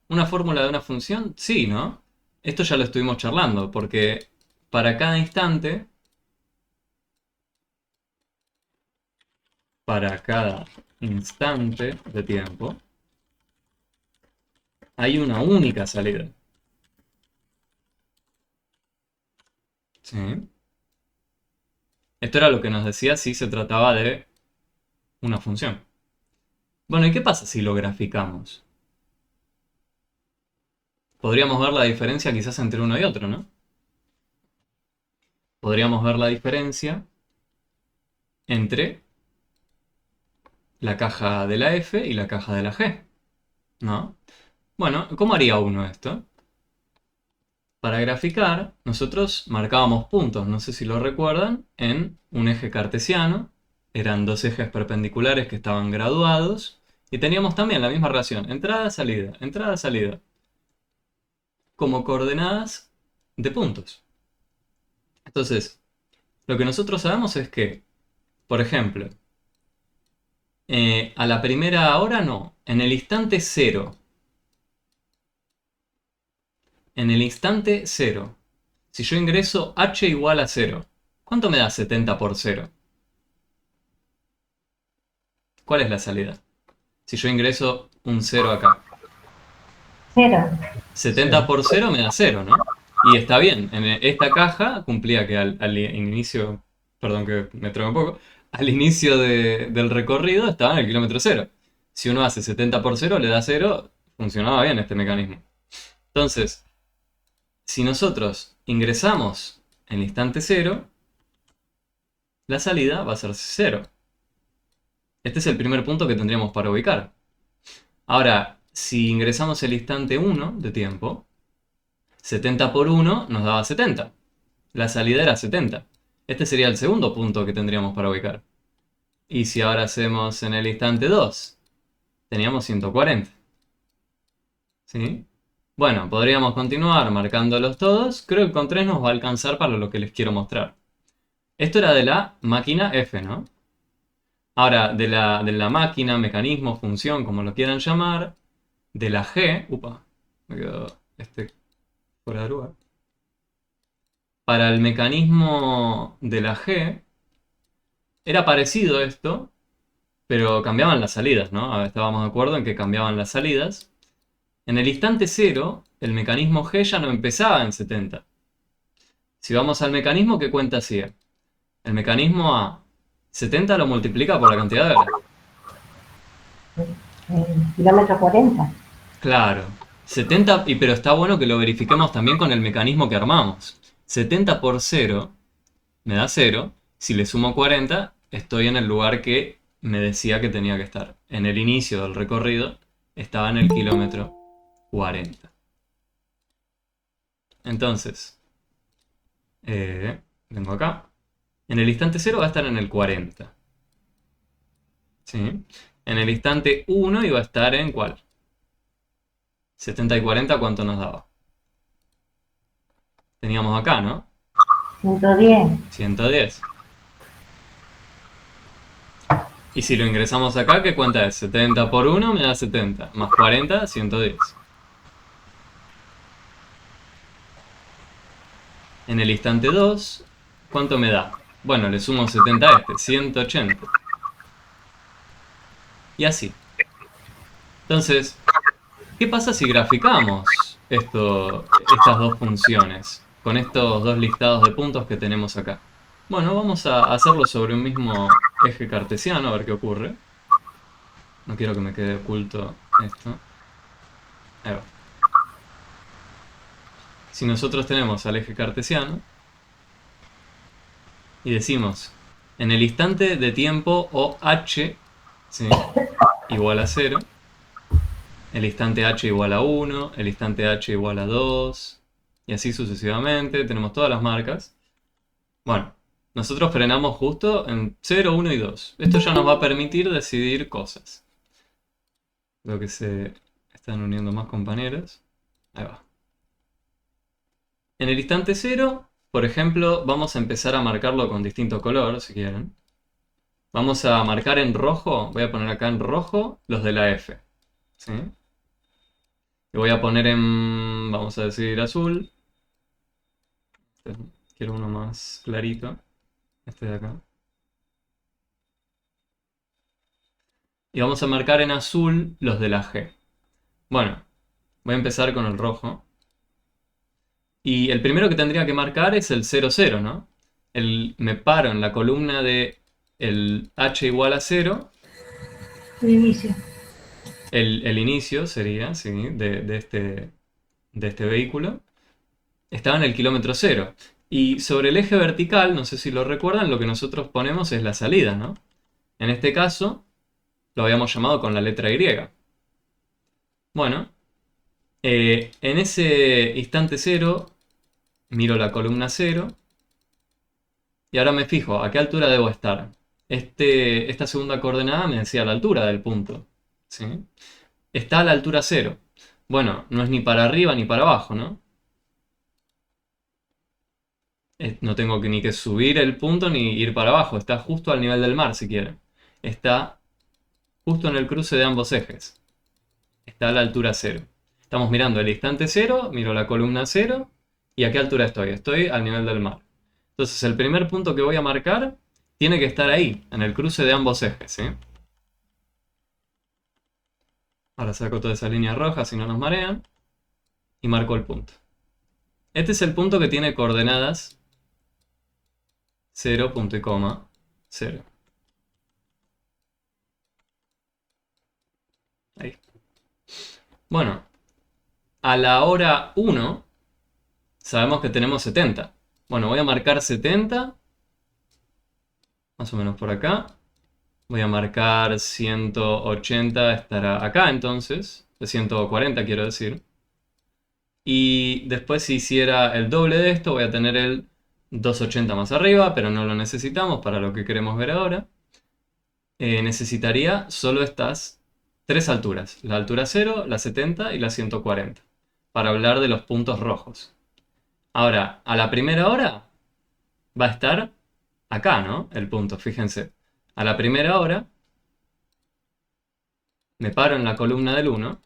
S1: ¿Una fórmula de una función? Sí, ¿no? Esto ya lo estuvimos charlando, porque para cada instante, de tiempo, hay una única salida. ¿Sí? Esto era lo que nos decía si se trataba de una función. Bueno, ¿y qué pasa si lo graficamos? Podríamos ver la diferencia quizás entre uno y otro, ¿no? Podríamos ver la diferencia entre la caja de la F y la caja de la G, ¿no? Bueno, ¿cómo haría uno esto? Para graficar, nosotros marcábamos puntos, no sé si lo recuerdan, en un eje cartesiano. Eran dos ejes perpendiculares que estaban graduados. Y teníamos también la misma relación, entrada, salida. Como coordenadas de puntos. Entonces, lo que nosotros sabemos es que, por ejemplo, a la primera hora no, en el instante cero. En el instante 0. Si yo ingreso h igual a 0, ¿cuánto me da 70 por 0? ¿Cuál es la salida? Si yo ingreso un 0 acá.
S6: 0.
S1: 70 por 0 me da 0, ¿no? Y está bien, en esta caja cumplía que al inicio, perdón que me traigo un poco, al inicio del recorrido estaba en el kilómetro 0. Si uno hace 70 por 0 le da 0, funcionaba bien este mecanismo. Entonces, si nosotros ingresamos en el instante 0, la salida va a ser 0. Este es el primer punto que tendríamos para ubicar. Ahora, si ingresamos el instante 1 de tiempo, 70 por 1 nos daba 70. La salida era 70. Este sería el segundo punto que tendríamos para ubicar. Y si ahora hacemos en el instante 2, teníamos 140. ¿Sí? Bueno, podríamos continuar marcándolos todos. Creo que con 3 nos va a alcanzar para lo que les quiero mostrar. Esto era de la máquina F, ¿no? Ahora, de la máquina, mecanismo, función, como lo quieran llamar, de la G, me quedó fuera de lugar. Para el mecanismo de la G, Era parecido esto, pero cambiaban las salidas, ¿no? Estábamos de acuerdo en que cambiaban las salidas. En el instante cero, el mecanismo G ya no empezaba en 70. Si vamos al mecanismo, ¿qué cuenta hacía? El mecanismo A 70 lo multiplica por la cantidad de horas.
S6: Kilómetro 40.
S1: Claro. 70, pero está bueno que lo verifiquemos también con el mecanismo que armamos. 70 por 0 me da 0. Si le sumo 40, estoy en el lugar que me decía que tenía que estar. En el inicio del recorrido estaba en el kilómetro 40. Entonces, vengo acá. En el instante 0 va a estar en el 40. ¿Sí? En el instante 1 iba a estar en ¿cuál? 70 y 40, ¿cuánto nos daba? Teníamos acá, ¿no?
S6: 110.
S1: 110. Y si lo ingresamos acá, ¿qué cuenta es? 70 por 1 me da 70. Más 40, 110. En el instante 2, ¿cuánto me da? Bueno, le sumo 70 a este, 180. Y así. Entonces, ¿qué pasa si graficamos estas dos funciones con estos dos listados de puntos que tenemos acá? Bueno, vamos a hacerlo sobre un mismo eje cartesiano, a ver qué ocurre. No quiero que me quede oculto esto. Ahí va. Si nosotros tenemos al eje cartesiano y decimos en el instante de tiempo OH, ¿sí?, igual a 0, el instante H igual a 1, el instante H igual a 2, y así sucesivamente, tenemos todas las marcas. Bueno, nosotros frenamos justo en 0, 1 y 2. Esto ya nos va a permitir decidir cosas. Veo que se están uniendo más compañeros. Ahí va. En el instante 0, por ejemplo, vamos a empezar a marcarlo con distinto color, si quieren. Vamos a marcar en rojo, voy a poner acá en rojo los de la F. ¿Sí? Y voy a poner en, vamos a decir, azul. Quiero uno más clarito. Este de acá. Y vamos a marcar en azul los de la G. Bueno, voy a empezar con el rojo. Y el primero que tendría que marcar es el 0, 0, ¿no? Me paro en la columna de el H igual a 0.
S3: El inicio.
S1: El inicio sería, ¿sí?, de este vehículo. Estaba en el kilómetro 0. Y sobre el eje vertical, no sé si lo recuerdan, lo que nosotros ponemos es la salida, ¿no? En este caso, lo habíamos llamado con la letra Y. Bueno, en ese instante 0, miro la columna 0. Y ahora me fijo, ¿a qué altura debo estar? Esta segunda coordenada me decía la altura del punto, ¿sí? Está a la altura 0. Bueno, no es ni para arriba ni para abajo, ¿no? No tengo ni que subir el punto ni ir para abajo. Está justo al nivel del mar, si quieren. Está justo en el cruce de ambos ejes. Está a la altura 0. Estamos mirando el instante 0, miro la columna 0. ¿Y a qué altura estoy? Estoy al nivel del mar. Entonces el primer punto que voy a marcar tiene que estar ahí, en el cruce de ambos ejes, ¿sí? Ahora saco toda esa línea roja si no nos marean. Y marco el punto. Este es el punto que tiene coordenadas 0, punto y coma, 0. Ahí. Bueno, a la hora 1 sabemos que tenemos 70. Bueno, voy a marcar 70, más o menos por acá. Voy a marcar 180, estará acá entonces, de 140 quiero decir. Y después si hiciera el doble de esto, voy a tener el 280 más arriba, pero no lo necesitamos para lo que queremos ver ahora. Necesitaría solo estas tres alturas, la altura 0, la 70 y la 140, para hablar de los puntos rojos. Ahora, a la primera hora va a estar acá, ¿no? El punto, fíjense. A la primera hora me paro en la columna del 1.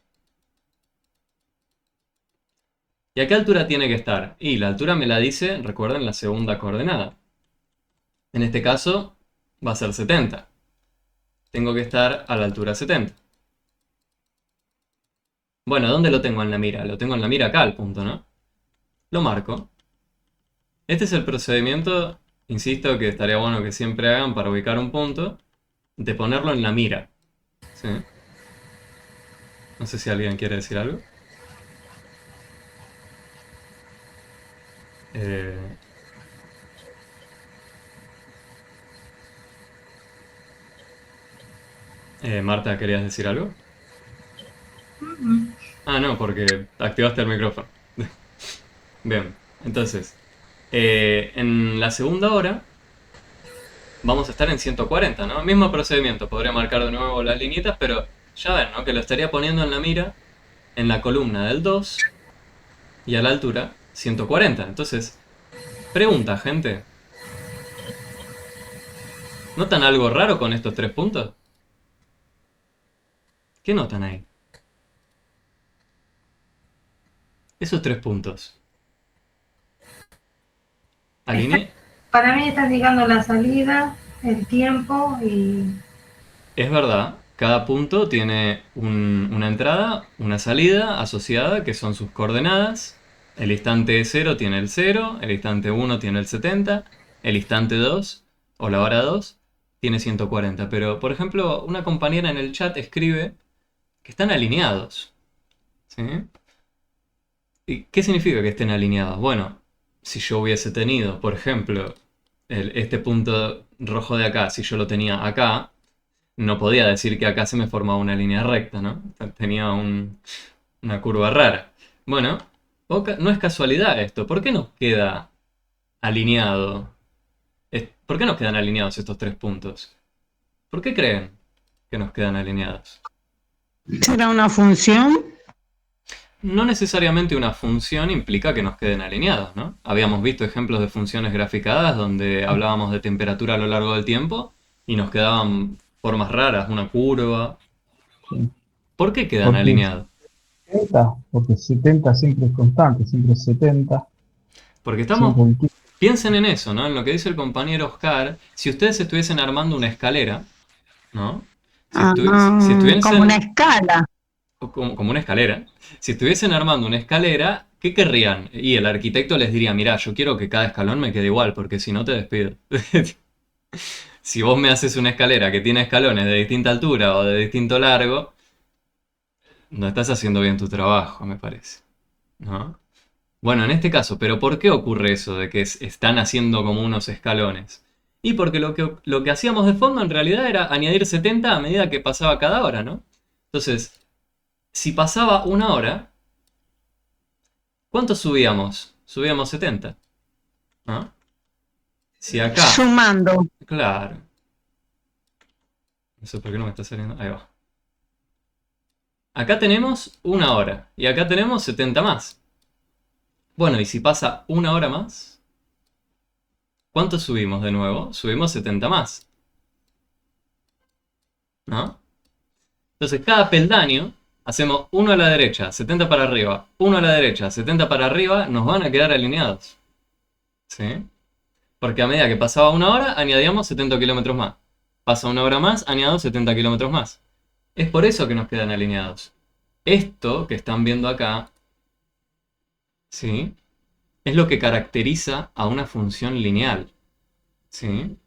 S1: ¿Y a qué altura tiene que estar? Y la altura me la dice, recuerden, la segunda coordenada. En este caso, va a ser 70. Tengo que estar a la altura 70. Bueno, ¿dónde lo tengo en la mira? Lo tengo en la mira acá, el punto, ¿no? Lo marco. Este es el procedimiento, insisto, que estaría bueno que siempre hagan para ubicar un punto, de ponerlo en la mira. ¿Sí? No sé si alguien quiere decir algo. Eh, Marta, ¿querías decir algo? Ah, no, porque activaste el micrófono. Bien, entonces, en la segunda hora vamos a estar en 140, ¿no? Mismo procedimiento, podría marcar de nuevo las liñitas, pero ya ven, ¿no? Que lo estaría poniendo en la mira, en la columna del 2 y a la altura 140. Entonces, pregunta, gente. ¿Notan algo raro con estos 3 puntos? ¿Qué notan ahí? Esos 3 puntos. Alinea.
S3: Para mí está indicando la salida, el tiempo y
S1: Es verdad, cada punto tiene una entrada, una salida asociada, que son sus coordenadas. El instante 0 tiene el 0, el instante 1 tiene el 70, el instante 2 o la hora 2 tiene 140. Pero, por ejemplo, una compañera en el chat escribe que están alineados. ¿Sí? ¿Y qué significa que estén alineados? Bueno, si yo hubiese tenido, por ejemplo, este punto rojo de acá, si yo lo tenía acá, no podía decir que acá se me formaba una línea recta, ¿no? Tenía una curva rara. Bueno, no es casualidad esto. ¿Por qué nos queda alineado? ¿Por qué nos quedan alineados estos 3 puntos? ¿Por qué creen que nos quedan alineados?
S5: ¿Será una función?
S1: No necesariamente una función implica que nos queden alineados, ¿no? Habíamos visto ejemplos de funciones graficadas donde hablábamos de temperatura a lo largo del tiempo y nos quedaban formas raras, una curva.
S4: Sí.
S1: ¿Por qué quedan
S4: Porque
S1: alineados?
S4: 70, porque 70 siempre es constante, siempre es 70,
S1: Porque
S4: siempre el tiempo.
S1: piensen en eso, ¿no? En lo que dice el compañero Oscar. Si ustedes estuviesen armando una escalera, ¿no? Si
S5: Como una
S1: estuviesen,
S5: escala.
S1: como una escalera, si estuviesen armando una escalera, ¿qué querrían? Y el arquitecto les diría, mirá, yo quiero que cada escalón me quede igual, porque si no te despido. Si vos me haces una escalera que tiene escalones de distinta altura o de distinto largo, no estás haciendo bien tu trabajo, me parece, ¿no? Bueno, en este caso, pero ¿por qué ocurre eso de que están haciendo como unos escalones? Y porque lo que hacíamos de fondo en realidad era añadir 70 a medida que pasaba cada hora, ¿no? Entonces, si pasaba una hora, ¿cuánto subíamos? Subíamos 70, ¿no? Si acá,
S5: Sumando.
S1: claro. No sé por qué no me está saliendo. Ahí va. Acá tenemos una hora y acá tenemos 70 más. Bueno, y si pasa una hora más, ¿cuánto subimos de nuevo? Subimos 70 más, ¿no? Entonces cada peldaño hacemos uno a la derecha, 70 para arriba, uno a la derecha, 70 para arriba, nos van a quedar alineados. ¿Sí? Porque a medida que pasaba una hora, añadíamos 70 kilómetros más. Pasa una hora más, añado 70 kilómetros más. Es por eso que nos quedan alineados. Esto que están viendo acá, ¿sí? Es lo que caracteriza a una función lineal. ¿Sí?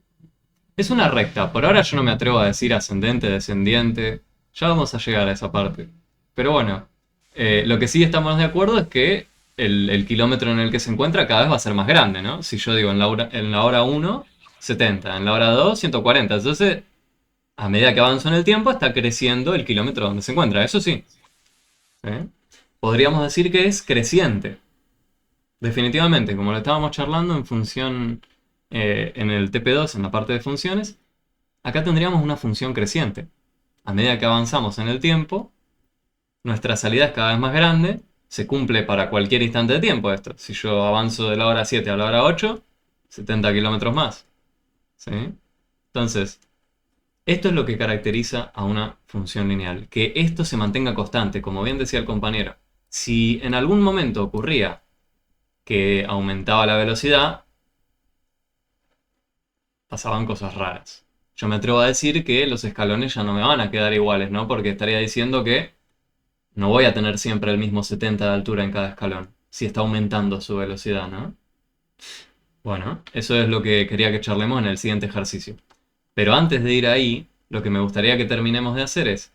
S1: Es una recta. Por ahora yo no me atrevo a decir ascendente, descendiente. Ya vamos a llegar a esa parte. Pero bueno, lo que sí estamos de acuerdo es que el kilómetro en el que se encuentra cada vez va a ser más grande, ¿no? Si yo digo en la hora 1, 70, en la hora 2, 140. Entonces, a medida que avanzo en el tiempo, está creciendo el kilómetro donde se encuentra. Eso sí. ¿Sí? Podríamos decir que es creciente. Definitivamente, como lo estábamos charlando en función, en el TP2, en la parte de funciones, acá tendríamos una función creciente. A medida que avanzamos en el tiempo, nuestra salida es cada vez más grande, se cumple para cualquier instante de tiempo esto. Si yo avanzo de la hora 7 a la hora 8, 70 kilómetros más. ¿Sí? Entonces, esto es lo que caracteriza a una función lineal, que esto se mantenga constante, como bien decía el compañero. Si en algún momento ocurría que aumentaba la velocidad, pasaban cosas raras. yo me atrevo a decir que los escalones ya no me van a quedar iguales, ¿no? Porque estaría diciendo que no voy a tener siempre el mismo 70 de altura en cada escalón, si está aumentando su velocidad, ¿no? Bueno, eso es lo que quería que charlemos en el siguiente ejercicio. Pero antes de ir ahí, lo que me gustaría que terminemos de hacer es,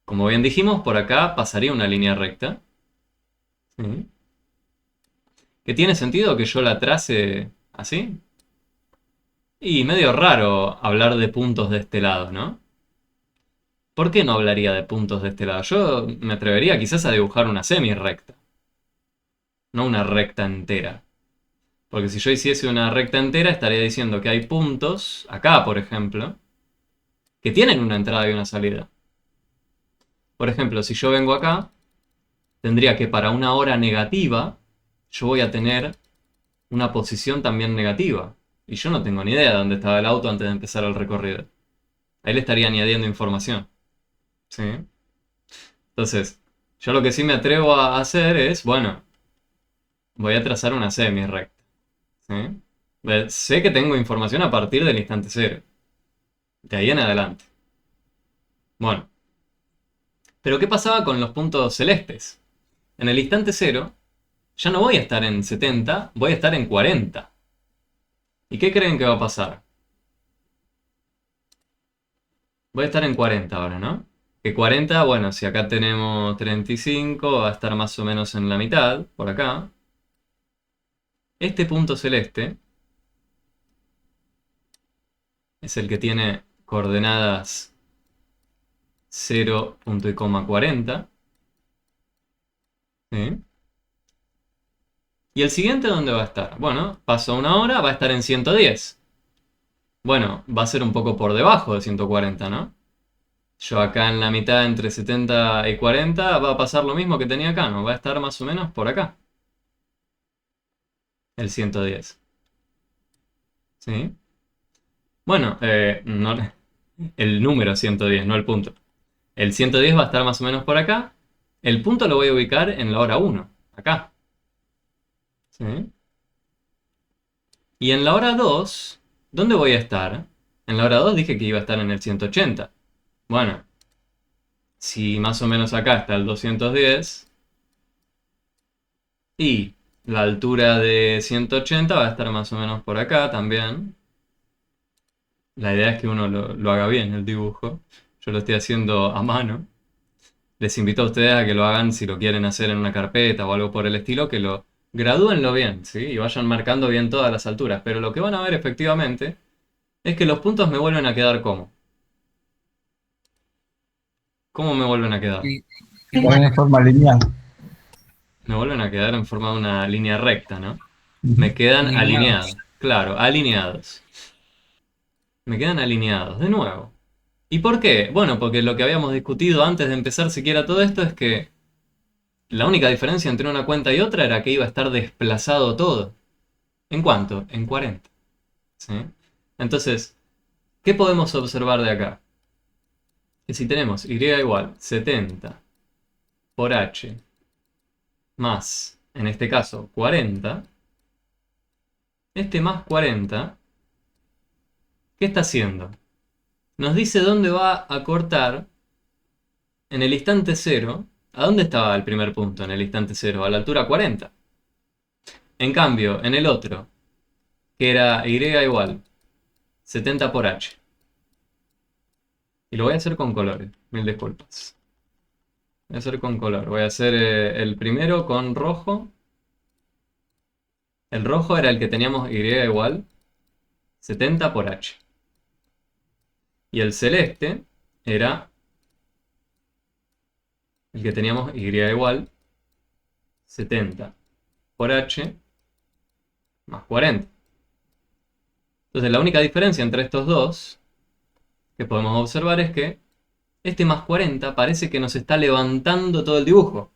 S1: como bien dijimos, por acá pasaría una línea recta. ¿Sí? ¿Que tiene sentido que yo la trace así? Y medio raro hablar de puntos de este lado, ¿no? ¿Por qué no hablaría de puntos de este lado? Yo me atrevería quizás a dibujar una semi-recta, no una recta entera. Porque si yo hiciese una recta entera, estaría diciendo que hay puntos, acá por ejemplo, que tienen una entrada y una salida. Por ejemplo, si yo vengo acá, tendría que para una hora negativa, yo voy a tener una posición también negativa. Y yo no tengo ni idea de dónde estaba el auto antes de empezar el recorrido. Ahí le estaría añadiendo información. ¿Sí? Entonces, yo lo que sí me atrevo a hacer es, bueno, voy a trazar una semi-recta. ¿Sí? Sé que tengo información a partir del instante cero. De ahí en adelante. Bueno. Pero ¿qué pasaba con los puntos celestes? En el instante cero, ya no voy a estar en 70, voy a estar en 40. ¿Y qué creen que va a pasar? Voy a estar en 40 ahora, ¿no? Que 40, bueno, si acá tenemos 35, va a estar más o menos en la mitad, por acá. Este punto celeste es el que tiene coordenadas 0, y coma 40. ¿Sí? ¿Y el siguiente dónde va a estar? Bueno, paso una hora, va a estar en 110. Bueno, va a ser un poco por debajo de 140, ¿no? Yo acá en la mitad entre 70 y 40 va a pasar lo mismo que tenía acá, ¿no? Va a estar más o menos por acá. El 110. ¿Sí? Bueno, el número 110, no el punto. El 110 va a estar más o menos por acá. El punto lo voy a ubicar en la hora 1, acá. ¿Sí? Y en la hora 2, ¿dónde voy a estar? En la hora 2 dije que iba a estar en el 180. Bueno, si más o menos acá está el 210, y la altura de 180 va a estar más o menos por acá también. La idea es que uno lo haga bien el dibujo. Yo lo estoy haciendo a mano. Les invito a ustedes a que lo hagan si lo quieren hacer en una carpeta o algo por el estilo, que lo gradúenlo bien, ¿sí? Y vayan marcando bien todas las alturas. Pero lo que van a ver efectivamente es que los puntos me vuelven a quedar ¿cómo? ¿Cómo me vuelven a quedar?
S2: Y,
S4: Ponen en forma lineal.
S1: Me vuelven a quedar en forma de una línea recta, ¿no? Me quedan
S2: Alineados.
S1: alineados. Claro, alineados. Me quedan alineados, de nuevo. ¿Y por qué? Bueno, porque lo que habíamos discutido antes de empezar siquiera todo esto es que la única diferencia entre una cuenta y otra era que iba a estar desplazado todo. ¿En cuánto? En 40. ¿Sí? Entonces, ¿qué podemos observar de acá? Que si tenemos y igual 70 por h más, en este caso, 40, este más 40, ¿qué está haciendo? Nos dice dónde va a cortar en el instante 0. ¿A dónde estaba el primer punto en el instante 0? A la altura 40. En cambio, en el otro, que era y igual 70 por h. Y lo voy a hacer con colores, mil disculpas. Voy a hacer con color. Voy a hacer el primero con rojo. El rojo era el que teníamos y igual 70 por h. Y el celeste era el que teníamos y igual 70 por h más 40. Entonces la única diferencia entre estos dos que podemos observar es que este más 40 parece que nos está levantando todo el dibujo,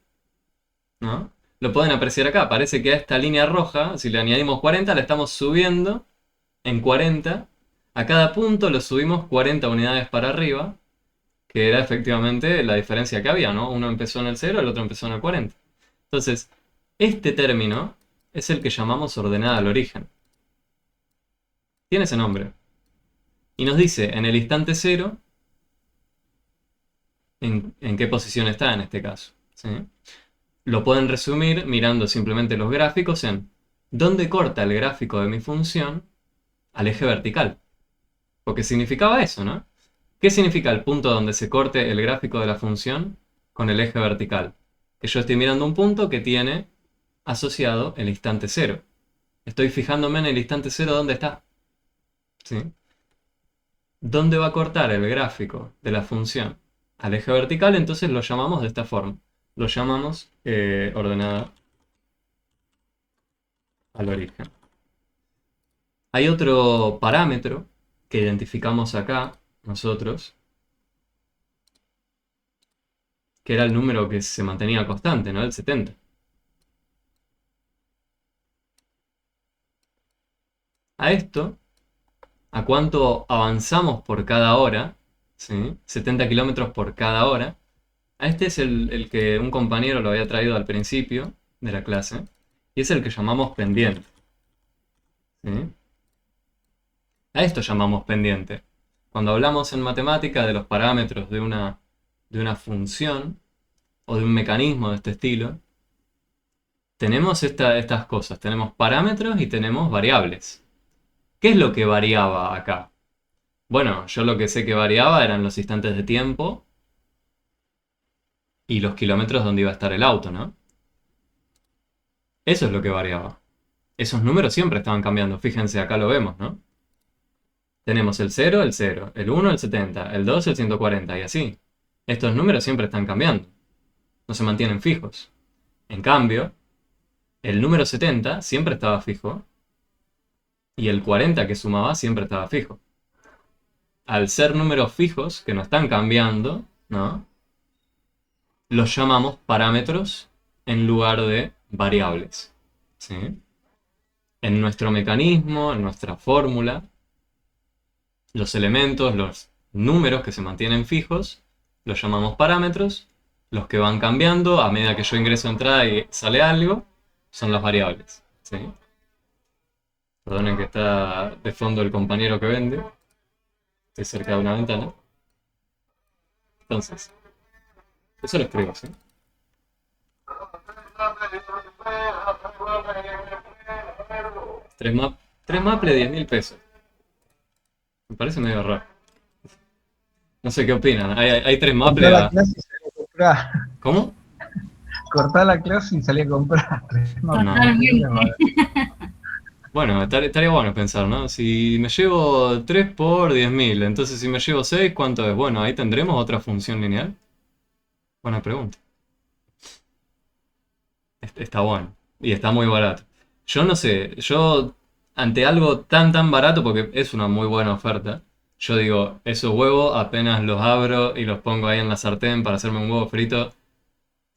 S1: ¿no? Lo pueden apreciar acá, parece que a esta línea roja, si le añadimos 40, la estamos subiendo en 40. A cada punto lo subimos 40 unidades para arriba, que era efectivamente la diferencia que había, ¿no? Uno empezó en el 0, el otro empezó en el 40. Entonces, este término es el que llamamos ordenada al origen. Tiene ese nombre. Y nos dice en el instante cero en qué posición está en este caso. ¿Sí? Lo pueden resumir mirando simplemente los gráficos en dónde corta el gráfico de mi función al eje vertical. Porque significaba eso, ¿no? ¿Qué significa el punto donde se corte el gráfico de la función con el eje vertical? Que yo estoy mirando un punto que tiene asociado el instante cero. Estoy fijándome en el instante cero dónde está. ¿Sí? ¿Dónde va a cortar el gráfico de la función al eje vertical? Entonces lo llamamos de esta forma. Lo llamamos ordenada al origen. Hay otro parámetro que identificamos acá nosotros, que era el número que se mantenía constante, ¿no? El 70. A esto, a cuánto avanzamos por cada hora, ¿sí? 70 kilómetros por cada hora. A este es el que un compañero lo había traído al principio de la clase, y es el que llamamos pendiente. ¿Sí? A esto llamamos pendiente. Cuando hablamos en matemática de los parámetros de una función o de un mecanismo de este estilo, tenemos estas cosas. Tenemos parámetros y tenemos variables. ¿Qué es lo que variaba acá? Bueno, yo lo que sé que variaba eran los instantes de tiempo y los kilómetros donde iba a estar el auto, ¿no? Eso es lo que variaba. Esos números siempre estaban cambiando. Fíjense, acá lo vemos, ¿no? Tenemos el 0, el 1, el 70, el 2, el 140 y así. Estos números siempre están cambiando. No se mantienen fijos. En cambio, el número 70 siempre estaba fijo y el 40 que sumaba siempre estaba fijo. Al ser números fijos que no están cambiando, ¿no? Los llamamos parámetros en lugar de variables. ¿Sí? En nuestro mecanismo, en nuestra fórmula, los elementos, los números que se mantienen fijos, los llamamos parámetros. Los que van cambiando a medida que yo ingreso entrada y sale algo, son las variables. ¿Sí? Perdonen que está de fondo el compañero que vende. Estoy cerca de una ventana. Entonces, eso lo escribo, ¿sí? Tres Maple, 10.000 pesos. Me parece medio raro. No sé qué opinan. Hay 3 Maple.
S4: Cortá la clase y salí a comprar.
S1: ¿Cómo?
S4: Cortá la clase y salí a comprar.
S3: Totalmente.
S1: Bueno, estaría bueno pensar, ¿no? Si me llevo 3 por 10.000, entonces si me llevo 6, ¿cuánto es? Bueno, ahí tendremos otra función lineal. Buena pregunta. Está bueno. Y está muy barato. Yo no sé, yo ante algo tan barato, porque es una muy buena oferta, yo digo, esos huevos apenas los abro y los pongo ahí en la sartén para hacerme un huevo frito,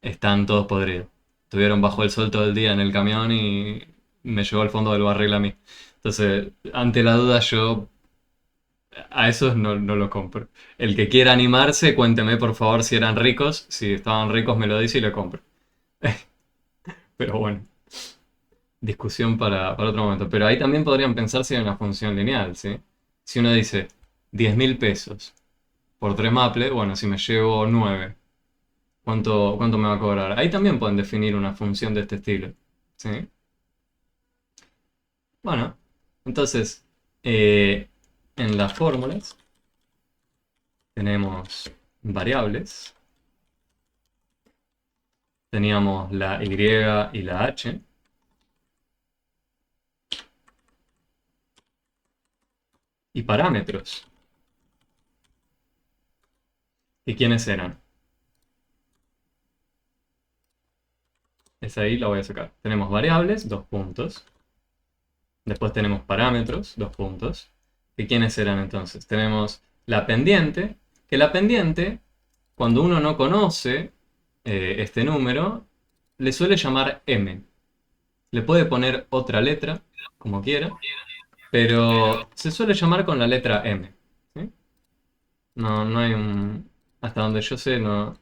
S1: están todos podridos. Estuvieron bajo el sol todo el día en el camión y me llevó al fondo del barril a mí. Entonces, ante la duda yo a esos no lo compro. El que quiera animarse, cuénteme por favor si eran ricos. Si estaban ricos me lo dice y le compro. Pero bueno, discusión para otro momento. Pero ahí también podrían pensarse en una función lineal, ¿sí? Si uno dice 10.000 pesos por 3 Maple, bueno, si me llevo 9, ¿cuánto me va a cobrar? Ahí también pueden definir una función de este estilo, ¿sí? Bueno, entonces, en las fórmulas tenemos variables. Teníamos la Y y la H. Y parámetros. ¿Y quiénes eran? Esa ahí la voy a sacar. Tenemos variables, 2 puntos. Después tenemos parámetros, 2 puntos. ¿Y quiénes eran entonces? Tenemos la pendiente, que la pendiente, cuando uno no conoce este número, le suele llamar M. Le puede poner otra letra, como quiera, pero se suele llamar con la letra M. ¿Sí? No hay un... Hasta donde yo sé, no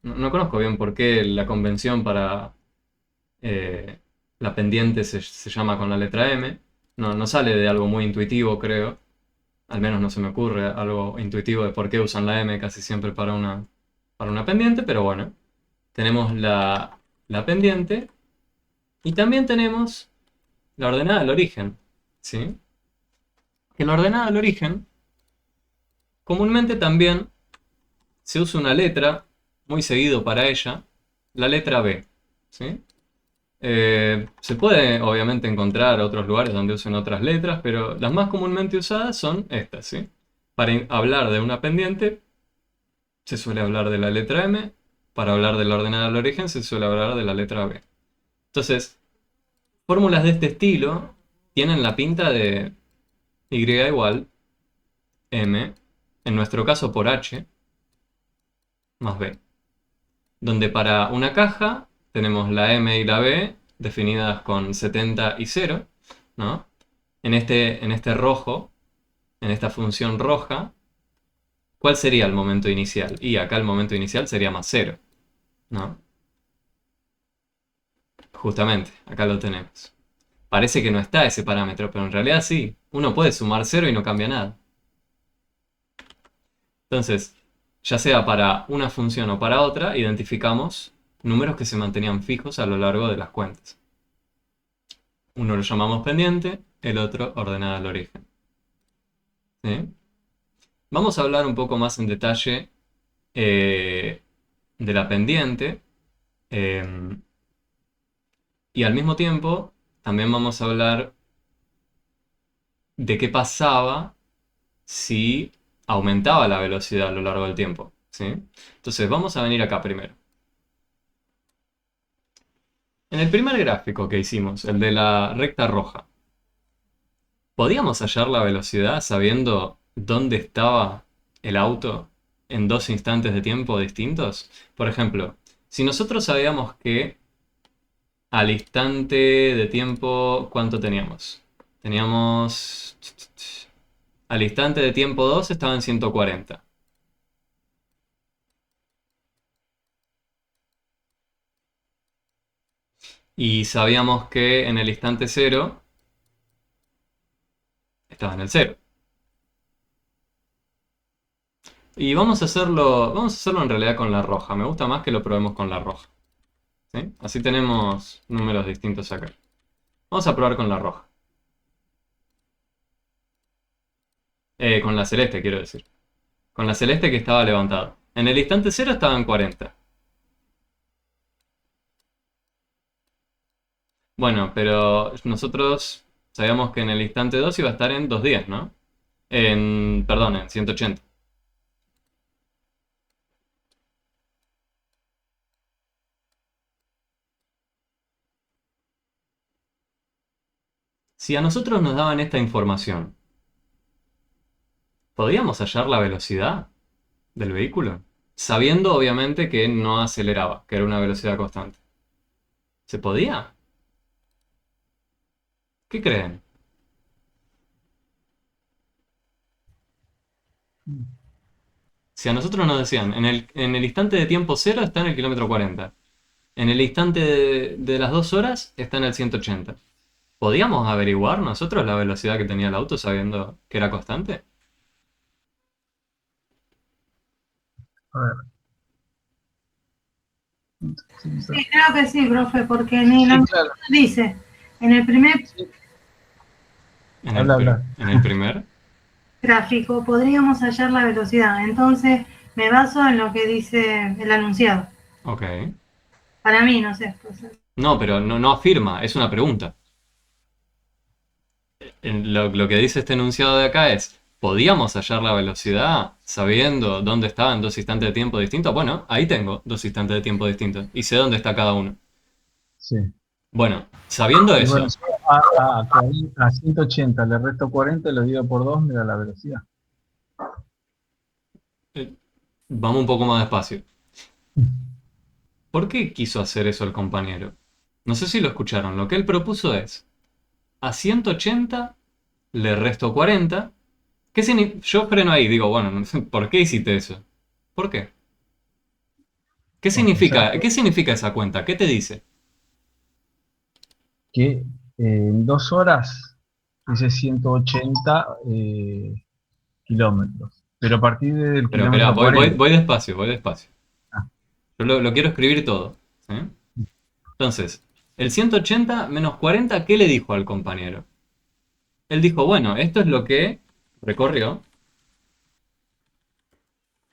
S1: conozco bien por qué la convención para la pendiente se llama con la letra M. No sale de algo muy intuitivo, creo. Al menos no se me ocurre algo intuitivo de por qué usan la m casi siempre para una pendiente, pero bueno, tenemos la pendiente y también tenemos la ordenada del origen, ¿sí? Que la ordenada del origen comúnmente también se usa una letra muy seguido para ella, la letra B, ¿sí? Se puede obviamente encontrar otros lugares donde usen otras letras, pero las más comúnmente usadas son estas, ¿sí? Para hablar de una pendiente se suele hablar de la letra M, para hablar de la ordenada del origen se suele hablar de la letra B. Entonces, fórmulas de este estilo tienen la pinta de y igual m, en nuestro caso por h, más b. Donde para una caja tenemos la m y la b definidas con 70 y 0, ¿no? En este rojo, en esta función roja, ¿cuál sería el momento inicial? Y acá el momento inicial sería más 0, ¿no? Justamente, acá lo tenemos. Parece que no está ese parámetro, pero en realidad sí. Uno puede sumar 0 y no cambia nada. Entonces, ya sea para una función o para otra, identificamos números que se mantenían fijos a lo largo de las cuentas. Uno lo llamamos pendiente, el otro ordenada al origen. ¿Sí? Vamos a hablar un poco más en detalle de la pendiente. Y al mismo tiempo, también vamos a hablar de qué pasaba si aumentaba la velocidad a lo largo del tiempo, ¿sí? Entonces vamos a venir acá primero. En el primer gráfico que hicimos, el de la recta roja, ¿podíamos hallar la velocidad sabiendo dónde estaba el auto en dos instantes de tiempo distintos? Por ejemplo, si nosotros sabíamos que al instante de tiempo, ¿cuánto teníamos? Teníamos... Al instante de tiempo 2 estaba en 140. Y sabíamos que en el instante 0 estaba en el 0. Y vamos a hacerlo en realidad con la roja. Me gusta más que lo probemos con la roja, ¿sí? Así tenemos números distintos acá. Vamos a probar con la roja. Con la celeste, quiero decir. Con la celeste que estaba levantada. En el instante 0 estaba en 40. Bueno, pero nosotros sabíamos que en el instante 2 iba a estar en 2 días, ¿no? Perdón, en 180. Si a nosotros nos daban esta información, ¿podríamos hallar la velocidad del vehículo? Sabiendo obviamente que no aceleraba, que era una velocidad constante. ¿Se podía? ¿Qué creen? Si a nosotros nos decían, en el instante de tiempo 0 está en el kilómetro 40. En el instante de las 2 horas está en el 180. ¿Podíamos averiguar nosotros la velocidad que tenía el auto sabiendo que era constante?
S4: A ver.
S3: Sí, creo que sí, profe, porque ni
S4: Sí,
S3: la
S4: claro.
S3: dice, en el primer
S1: En el primer.
S3: gráfico podríamos hallar la velocidad. Entonces me baso en lo que dice el anunciado.
S1: Ok.
S3: Para mí, no sé. Pues,
S1: No, pero no afirma, es una pregunta. Lo que dice este enunciado de acá es, ¿podíamos hallar la velocidad sabiendo dónde estaban dos instantes de tiempo distintos? Bueno, ahí tengo dos instantes de tiempo distintos y sé dónde está cada uno.
S4: Sí.
S1: Bueno, sabiendo
S4: Y
S1: eso,
S4: bueno, a 180 le resto 40 y lo divido por 2, mira la velocidad.
S1: vamos un poco más despacio. ¿Por qué quiso hacer eso el compañero? No sé si lo escucharon. Lo que él propuso es, a 180 le resto 40. Yo freno ahí, digo, bueno, ¿por qué hiciste eso? ¿Por qué? ¿Qué significa,
S4: Porque
S1: qué significa esa cuenta? ¿Qué te dice?
S4: que en 2 horas hice 180 kilómetros. Pero a partir del
S1: Pero espera,
S4: kilómetro 40.
S1: voy despacio, voy despacio.
S4: Ah,
S1: Yo lo quiero escribir todo. ¿Sí? Entonces, el 180 menos 40, ¿qué le dijo al compañero? Él dijo, bueno, esto es lo que recorrió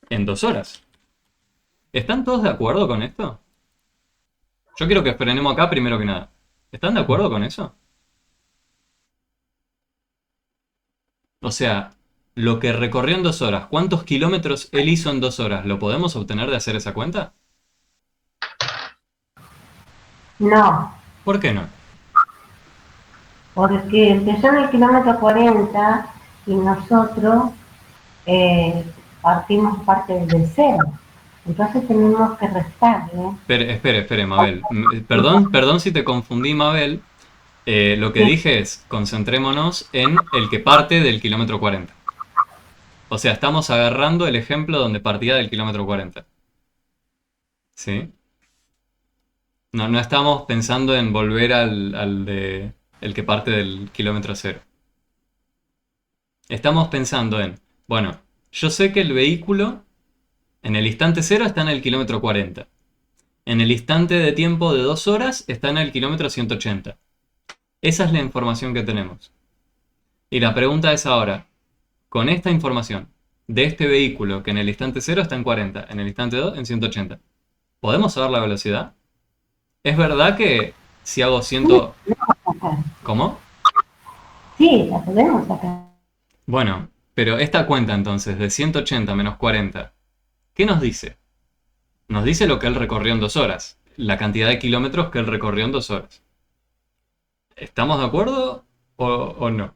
S1: en 2 horas. ¿Están todos de acuerdo con esto? Yo quiero que frenemos acá primero que nada. ¿Están de acuerdo con eso? O sea, lo que recorrió en 2 horas, ¿cuántos kilómetros él hizo en 2 horas? ¿Lo podemos obtener de hacer esa cuenta?
S6: No,
S1: ¿Por qué no?
S6: porque empezó en el kilómetro 40 y nosotros partimos parte del cero. Entonces tenemos que restarle.
S1: Espere, Mabel. Perdón si te confundí, Mabel. Lo que
S6: Sí,
S1: dije es, concentrémonos en el que parte del kilómetro 40. O sea, estamos agarrando el ejemplo donde partía del kilómetro 40. ¿Sí? No estamos pensando en volver al de el que parte del kilómetro cero. Estamos pensando en, bueno, yo sé que el vehículo en el instante cero está en el kilómetro 40. En el instante de tiempo de 2 horas está en el kilómetro 180. Esa es la información que tenemos. Y la pregunta es ahora, con esta información de este vehículo que en el instante cero está en 40, en el instante 2 en 180, ¿podemos saber la velocidad? ¿Es verdad que si hago 100...
S6: sacar.
S1: ¿Cómo?
S6: Sí, la podemos sacar.
S1: Bueno, pero esta cuenta entonces de 180 menos 40, ¿qué nos dice? Nos dice lo que él recorrió en 2 horas, la cantidad de kilómetros que él recorrió en 2 horas. ¿Estamos de acuerdo o no?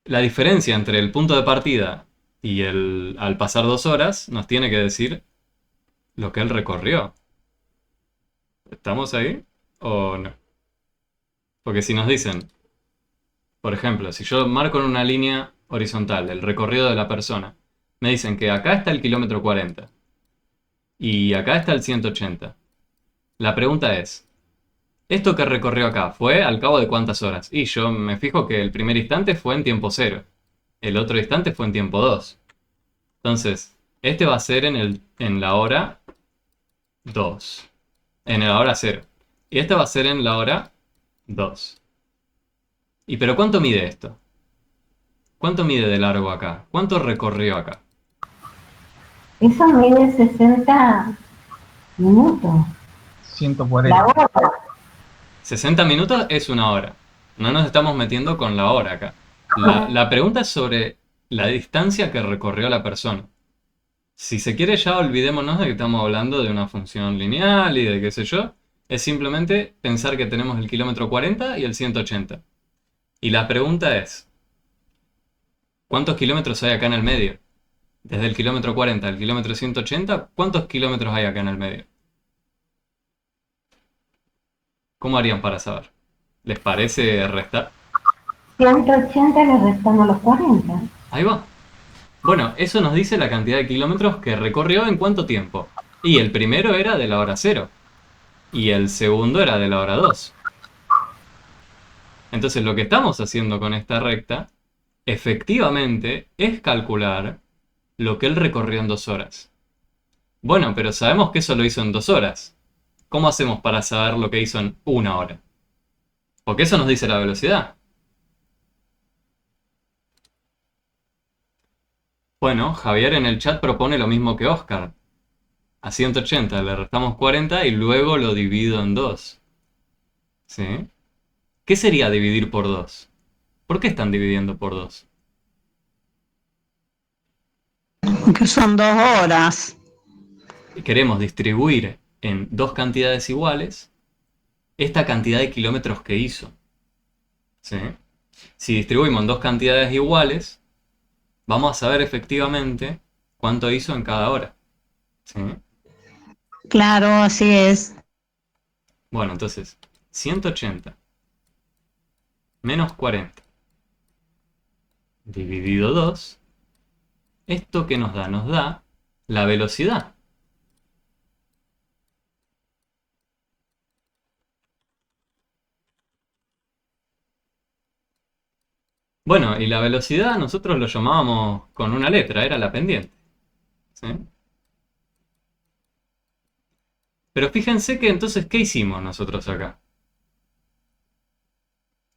S1: La diferencia entre el punto de partida y el al pasar 2 horas nos tiene que decir lo que él recorrió. ¿Estamos ahí o no? Porque si nos dicen, por ejemplo, si yo marco en una línea horizontal el recorrido de la persona, me dicen que acá está el kilómetro 40 y acá está el 180. La pregunta es, ¿esto que recorrió acá fue al cabo de cuántas horas? Y yo me fijo que el primer instante fue en tiempo cero, el otro instante fue en tiempo 2. Entonces, este va a ser en la hora 2, en la hora cero. Y este va a ser en la hora 2. ¿Y pero cuánto mide esto? ¿Cuánto mide de largo acá? ¿Cuánto recorrió acá?
S6: Eso mide 60 minutos. La
S4: 140.
S6: hora.
S1: 60 minutos es una hora. No nos estamos metiendo con la hora acá. La pregunta es sobre la distancia que recorrió la persona. Si se quiere ya olvidémonos de que estamos hablando de una función lineal y de qué sé yo. Es simplemente pensar que tenemos el kilómetro 40 y el 180. Y la pregunta es, ¿cuántos kilómetros hay acá en el medio? Desde el kilómetro 40 al kilómetro 180, ¿cuántos kilómetros hay acá en el medio? ¿Cómo harían para saber? ¿Les parece restar?
S6: 180 le restamos los 40.
S1: Ahí va. Bueno, eso nos dice la cantidad de kilómetros que recorrió en cuánto tiempo. Y el primero era de la hora cero. Y el segundo era de la hora 2. Entonces lo que estamos haciendo con esta recta, efectivamente, es calcular lo que él recorrió en 2 horas. Bueno, pero sabemos que eso lo hizo en 2 horas. ¿Cómo hacemos para saber lo que hizo en una hora? Porque eso nos dice la velocidad. Bueno, Javier en el chat propone lo mismo que Oscar. A 180 le restamos 40 y luego lo divido en 2. ¿Sí? ¿Qué sería dividir por 2? ¿Por qué están dividiendo por 2?
S5: Que son 2 horas.
S1: Queremos distribuir en dos cantidades iguales esta cantidad de kilómetros que hizo. ¿Sí? Si distribuimos en dos cantidades iguales, vamos a saber efectivamente cuánto hizo en cada hora. ¿Sí?
S5: Claro, así es.
S1: Bueno, entonces, 180 menos 40 dividido 2, ¿esto qué nos da? Nos da la velocidad. Bueno, y la velocidad nosotros lo llamábamos con una letra, era la pendiente. ¿Sí? Pero fíjense que entonces, ¿qué hicimos nosotros acá?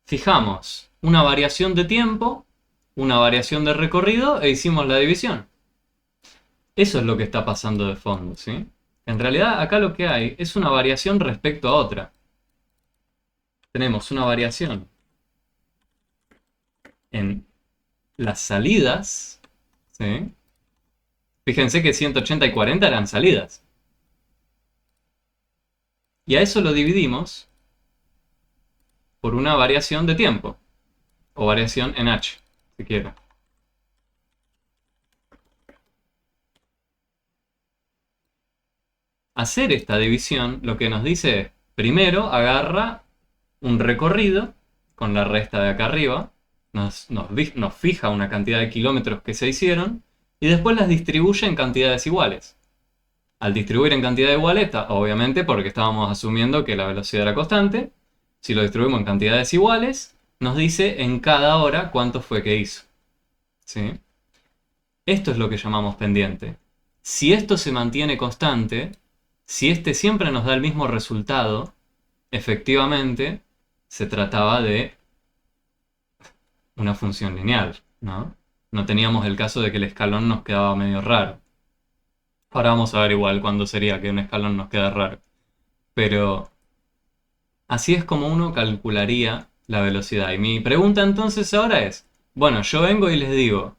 S1: Fijamos una variación de tiempo, una variación de recorrido e hicimos la división. Eso es lo que está pasando de fondo, ¿sí? En realidad acá lo que hay es una variación respecto a otra. Tenemos una variación en las salidas, ¿sí? Fíjense que 180 y 40 eran salidas. Y a eso lo dividimos por una variación de tiempo, o variación en h, si quieren. Hacer esta división lo que nos dice es, primero agarra un recorrido con la resta de acá arriba, nos fija una cantidad de kilómetros que se hicieron, y después las distribuye en cantidades iguales. Al distribuir en cantidades iguales, obviamente porque estábamos asumiendo que la velocidad era constante, si lo distribuimos en cantidades iguales, nos dice en cada hora cuánto fue que hizo. ¿Sí? Esto es lo que llamamos pendiente. Si esto se mantiene constante, si este siempre nos da el mismo resultado, efectivamente se trataba de una función lineal, ¿no? No teníamos el caso de que el escalón nos quedaba medio raro. Ahora vamos a ver igual cuándo sería que un escalón nos queda raro. Pero así es como uno calcularía la velocidad. Y mi pregunta entonces ahora es, bueno, yo vengo y les digo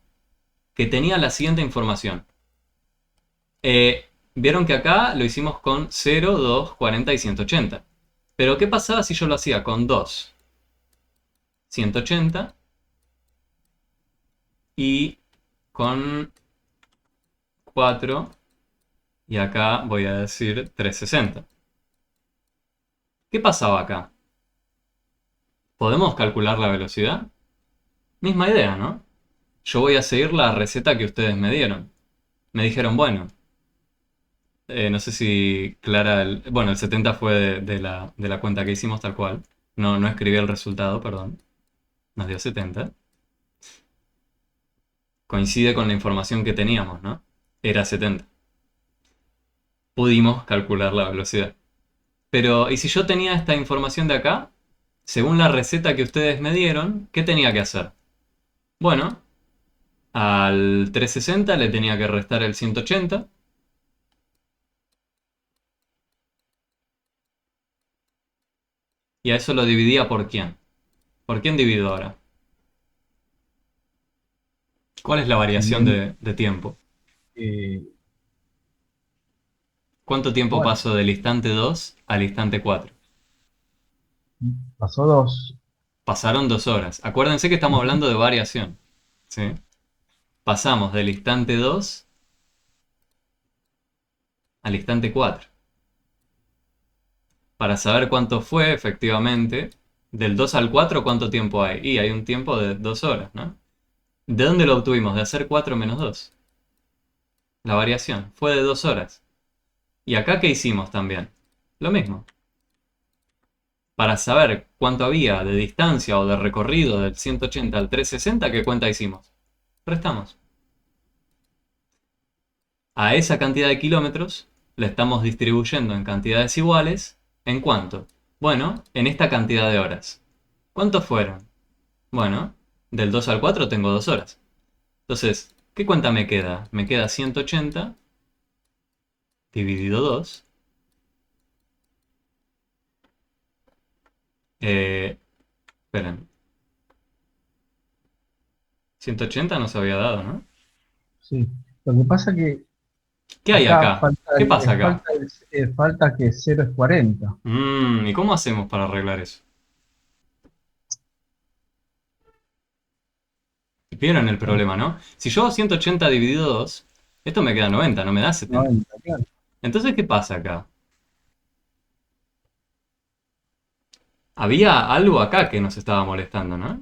S1: que tenía la siguiente información. Vieron que acá lo hicimos con 0, 2, 40 y 180. Pero ¿qué pasaba si yo lo hacía con 2, 180 y con 4 y acá voy a decir 360? ¿Qué pasaba acá? ¿Podemos calcular la velocidad? Misma idea, ¿no? Yo voy a seguir la receta que ustedes me dieron. Me dijeron, bueno, no sé si Clara, bueno, el 70 fue de la cuenta que hicimos tal cual. No escribí el resultado, perdón. Nos dio 70. Coincide con la información que teníamos, ¿no? Era 70. Pudimos calcular la velocidad. Pero, ¿y si yo tenía esta información de acá? Según la receta que ustedes me dieron, ¿qué tenía que hacer? Bueno, al 360 le tenía que restar el 180. Y a eso lo dividía por quién. ¿Por quién divido ahora? ¿Cuál es la variación
S4: También,
S1: de tiempo?
S4: eh,
S1: ¿Cuánto tiempo
S4: bueno,
S1: paso del instante 2 al instante 4?
S4: pasó 2.
S1: Pasaron 2 horas. Acuérdense que estamos hablando de variación. ¿Sí? Pasamos del instante 2 al instante 4. Para saber cuánto fue efectivamente, del 2 al 4, ¿cuánto tiempo hay? Y hay un tiempo de 2 horas, ¿no? ¿De dónde lo obtuvimos? De hacer 4 menos 2. La variación fue de 2 horas. ¿Y acá qué hicimos también? Lo mismo. Para saber cuánto había de distancia o de recorrido del 180 al 360, ¿qué cuenta hicimos? Restamos. A esa cantidad de kilómetros la estamos distribuyendo en cantidades iguales. ¿En cuánto? Bueno, en esta cantidad de horas. ¿Cuántos fueron? Bueno, del 2 al 4 tengo 2 horas. Entonces, ¿qué cuenta me queda? Me queda 180 dividido 2. Esperen. 180 nos había dado, ¿no?
S4: Sí. Lo que pasa que
S1: ¿Qué hay
S4: acá
S1: acá? ¿Qué pasa acá?
S4: falta que 0 es 40.
S1: ¿Y cómo hacemos para arreglar eso? ¿Vieron el problema, no? Si yo hago 180 dividido 2, esto me queda 90, no me da 70.
S4: 90, claro.
S1: Entonces, ¿qué pasa acá? Había algo acá que nos estaba molestando, ¿no?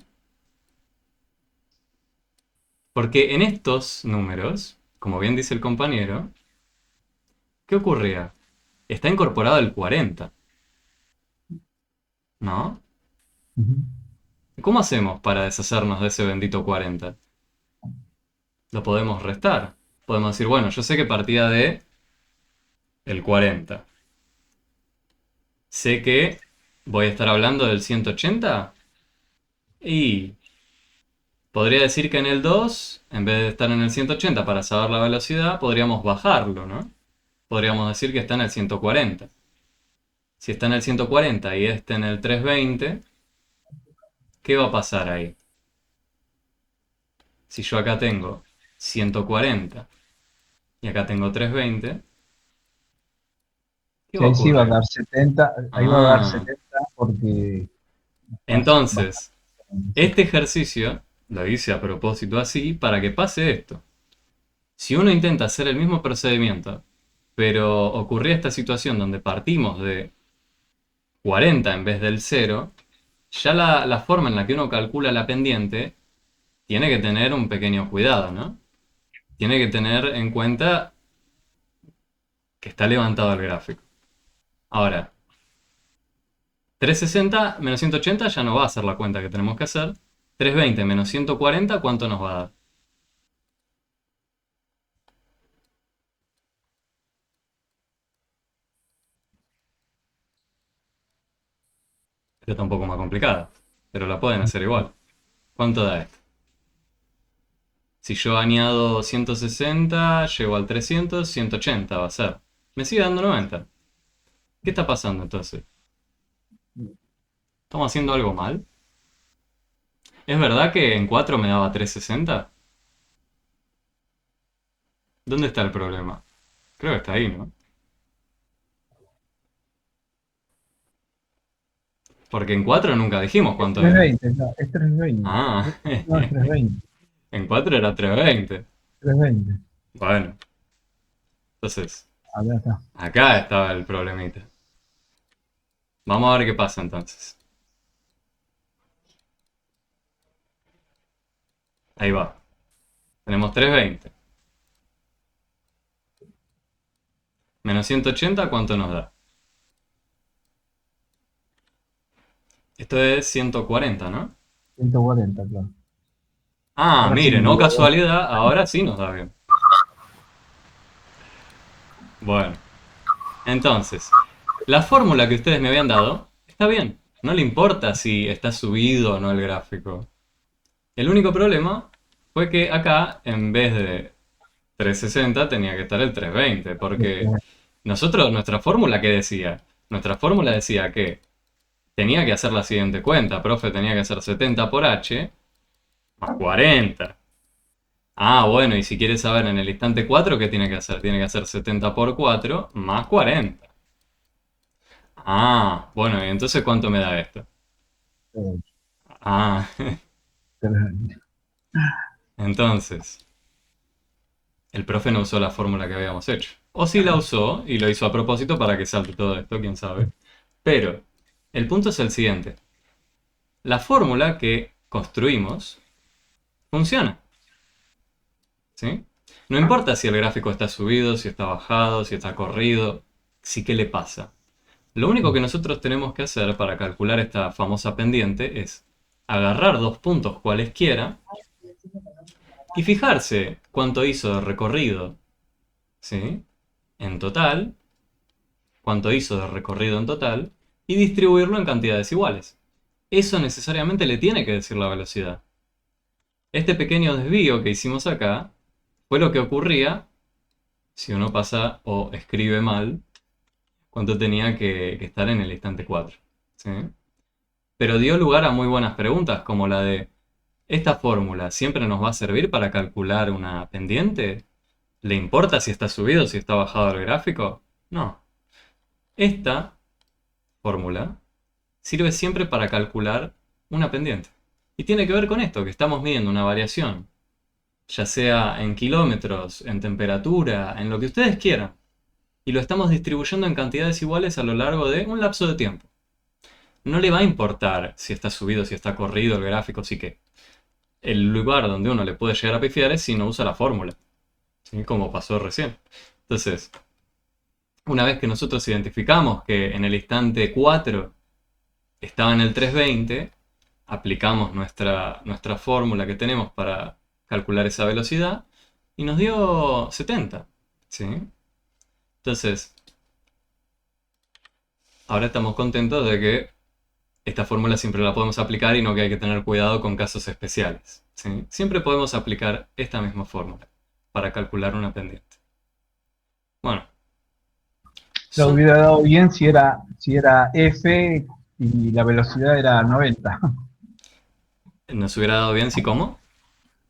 S1: Porque en estos números, como bien dice el compañero, ¿qué ocurría? Está incorporado el 40, ¿no?
S4: Ujú.
S1: ¿Cómo hacemos para deshacernos de ese bendito 40? Lo podemos restar. Podemos decir, bueno, yo sé que partía de el 40. Sé que voy a estar hablando del 180 y podría decir que en el 2, en vez de estar en el 180 para saber la velocidad, podríamos bajarlo, ¿no? Podríamos decir que está en el 140. Si está en el 140 y este en el 320, ¿qué va a pasar ahí? Si yo acá tengo 140 y acá tengo 320, ¿qué
S4: Sí,
S1: va a
S4: ahí sí va a
S1: ocurrir?
S4: dar 70, ahí va a dar
S1: Ah,
S4: 70 porque va a
S1: entonces,
S4: estar, sí.
S1: este ejercicio lo hice a propósito así para que pase esto. Si uno intenta hacer el mismo procedimiento, pero ocurría esta situación donde partimos de 40 en vez del 0, ya la forma en la que uno calcula la pendiente tiene que tener un pequeño cuidado, ¿no? Tiene que tener en cuenta que está levantado el gráfico. Ahora, 360 menos 180 ya no va a ser la cuenta que tenemos que hacer. 320 menos 140, ¿cuánto nos va a dar? Esta está un poco más complicada, pero la pueden hacer igual. ¿Cuánto da esto? Si yo añado 160, llego al 300, 180 va a ser. Me sigue dando 90. ¿Qué está pasando entonces? ¿Estamos haciendo algo mal? ¿Es verdad que en 4 me daba 360? ¿Dónde está el problema? Creo que está ahí, ¿no? Porque en 4 nunca dijimos
S4: Es
S1: cuánto era.
S4: 320, no, es 320.
S1: Ah,
S4: No, es 320.
S1: en 4 era 320.
S4: 320.
S1: Bueno, entonces,
S4: Acá está.
S1: acá estaba el problemita. Vamos a ver qué pasa entonces. Ahí va. Tenemos 320. Menos 180, ¿cuánto nos da? Esto es 140, ¿no?
S4: 140, claro.
S1: Ah,
S4: Ahora sí me
S1: miren, no
S4: dio.
S1: casualidad, ahora sí nos da bien. Bueno, entonces, la fórmula que ustedes me habían dado está bien. No le importa si está subido o no el gráfico. El único problema fue que acá, en vez de 360, tenía que estar el 320, porque nosotros, nuestra fórmula, ¿qué decía? Nuestra fórmula decía que tenía que hacer la siguiente cuenta, profe, tenía que hacer 70 por h más 40. Ah, bueno, y si quieres saber en el instante 4, ¿qué tiene que hacer? Tiene que hacer 70 por 4 más 40. Ah, bueno, ¿y entonces cuánto me da esto? Ah, entonces, el profe no usó la fórmula que habíamos hecho. O sí la usó y lo hizo a propósito para que salte todo esto, quién sabe. Pero, el punto es el siguiente. La fórmula que construimos funciona. ¿Sí? No importa si el gráfico está subido, si está bajado, si está corrido, si qué le pasa. Lo único que nosotros tenemos que hacer para calcular esta famosa pendiente es agarrar dos puntos cualesquiera y fijarse cuánto hizo de recorrido, ¿sí? En total, cuánto hizo de recorrido en total, y distribuirlo en cantidades iguales. Eso necesariamente le tiene que decir la velocidad. Este pequeño desvío que hicimos acá fue lo que ocurría si uno pasa o escribe mal cuánto tenía que estar en el instante 4. ¿Sí? Pero dio lugar a muy buenas preguntas, como la de, ¿esta fórmula siempre nos va a servir para calcular una pendiente? ¿Le importa si está subido o si está bajado el gráfico? No. Esta fórmula sirve siempre para calcular una pendiente. Y tiene que ver con esto, que estamos midiendo una variación, ya sea en kilómetros, en temperatura, en lo que ustedes quieran. Y lo estamos distribuyendo en cantidades iguales a lo largo de un lapso de tiempo. No le va a importar si está subido, si está corrido el gráfico, sí que. El lugar donde uno le puede llegar a pifiar es si no usa la fórmula, ¿sí? Como pasó recién. Entonces, una vez que nosotros identificamos que en el instante 4 estaba en el 320, aplicamos nuestra fórmula que tenemos para calcular esa velocidad y nos dio 70, ¿sí? Entonces, ahora estamos contentos de que esta fórmula siempre la podemos aplicar y no que hay que tener cuidado con casos especiales, ¿sí? Siempre podemos aplicar esta misma fórmula para calcular una pendiente. Bueno.
S4: Se hubiera dado bien si era F y la velocidad era 90.
S1: ¿Nos hubiera dado bien si cómo?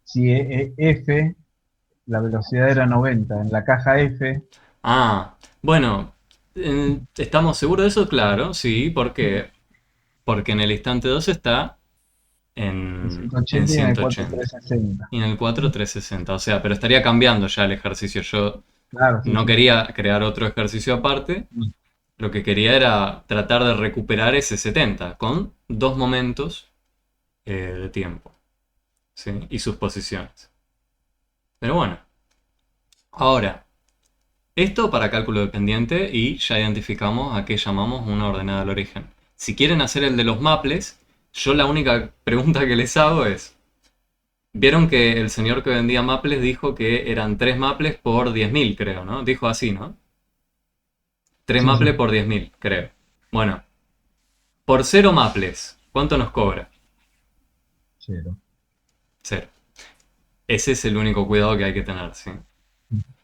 S4: Si F, la velocidad era 90, en la caja F.
S1: Ah, bueno, ¿estamos seguros de eso? Claro, sí, ¿por qué? Porque en el instante 2 está en
S4: 180 y en el 4
S1: 180
S4: 360.
S1: y en el 4 360, o sea, pero estaría cambiando ya el ejercicio. Yo
S4: Claro, sí,
S1: no
S4: sí.
S1: quería crear otro ejercicio aparte, lo que quería era tratar de recuperar ese 70 con dos momentos de tiempo, ¿sí? Y sus posiciones. Pero bueno, ahora, esto para cálculo de pendiente y ya identificamos a qué llamamos una ordenada al origen. Si quieren hacer el de los maples, yo la única pregunta que les hago es, vieron que el señor que vendía maples dijo que eran 3 maples por 10.000, creo, ¿no? Dijo así, ¿no? 3
S4: Sí,
S1: maples
S4: sí.
S1: por 10.000, creo. Bueno, por 0 maples, ¿cuánto nos cobra?
S4: 0.
S1: 0. Ese es el único cuidado que hay que tener, ¿sí?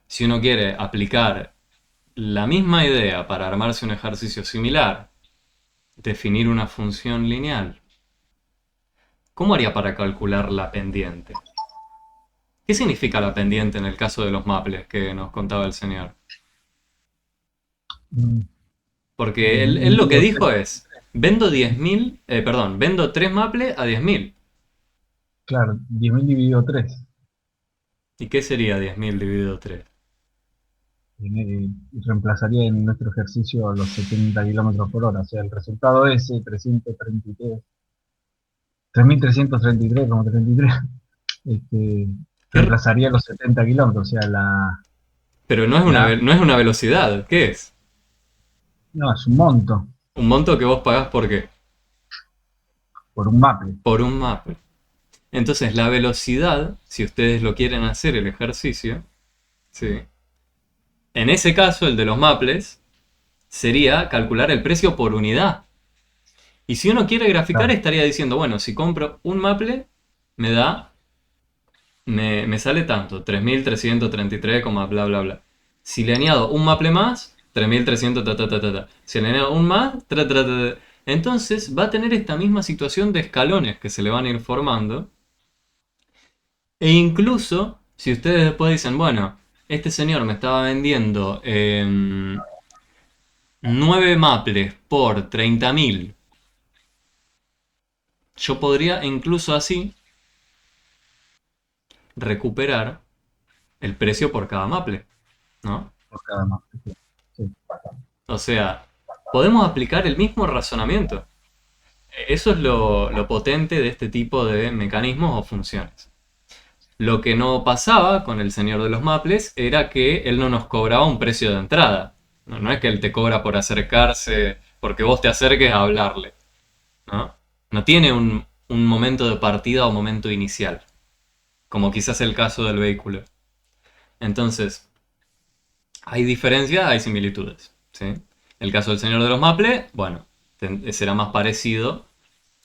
S1: Si uno quiere aplicar la misma idea para armarse un ejercicio similar, definir una función lineal, ¿cómo haría para calcular la pendiente? ¿Qué significa la pendiente en el caso de los maples que nos contaba el señor? Porque él lo que dijo es, vendo 10.000, vendo 3 maples a 10.000.
S4: Claro, 10.000 dividido 3.
S1: ¿Y qué sería 10.000 dividido 3?
S4: Reemplazaría en nuestro ejercicio los 70 kilómetros por hora. O sea, el resultado es 3.333,33.
S1: ¿Qué?
S4: Reemplazaría los 70 kilómetros. O sea,
S1: Pero no es no es una velocidad, ¿qué es?
S4: no, es un monto
S1: Un monto que vos pagás ¿por qué?
S4: por un maple.
S1: Por un maple. Entonces la velocidad, si ustedes lo quieren hacer el ejercicio, ¿sí? En ese caso, el de los maples, sería calcular el precio por unidad. Y si uno quiere graficar,
S4: Claro.
S1: estaría diciendo, bueno, si compro un maple, me sale tanto, 3.333, bla bla bla. Si le añado un maple más, 3.300 ta ta ta ta ta. Si le añado un más, tra tra ta ta. Entonces va a tener esta misma situación de escalones que se le van a ir formando. E incluso, si ustedes después dicen, bueno, este señor me estaba vendiendo 9 maples por 30.000, yo podría incluso así recuperar el precio por cada maple, ¿no?
S4: Por cada maple. Sí.
S1: O sea, podemos aplicar el mismo razonamiento. Eso es lo potente de este tipo de mecanismos o funciones. Lo que no pasaba con el señor de los maples era que él no nos cobraba un precio de entrada. No es que él te cobra por acercarse, porque vos te acerques a hablarle, ¿no? No tiene un momento de partida o momento inicial, como quizás el caso del vehículo. Entonces, hay diferencias, hay similitudes, ¿sí? El caso del señor de los maples, bueno, será más parecido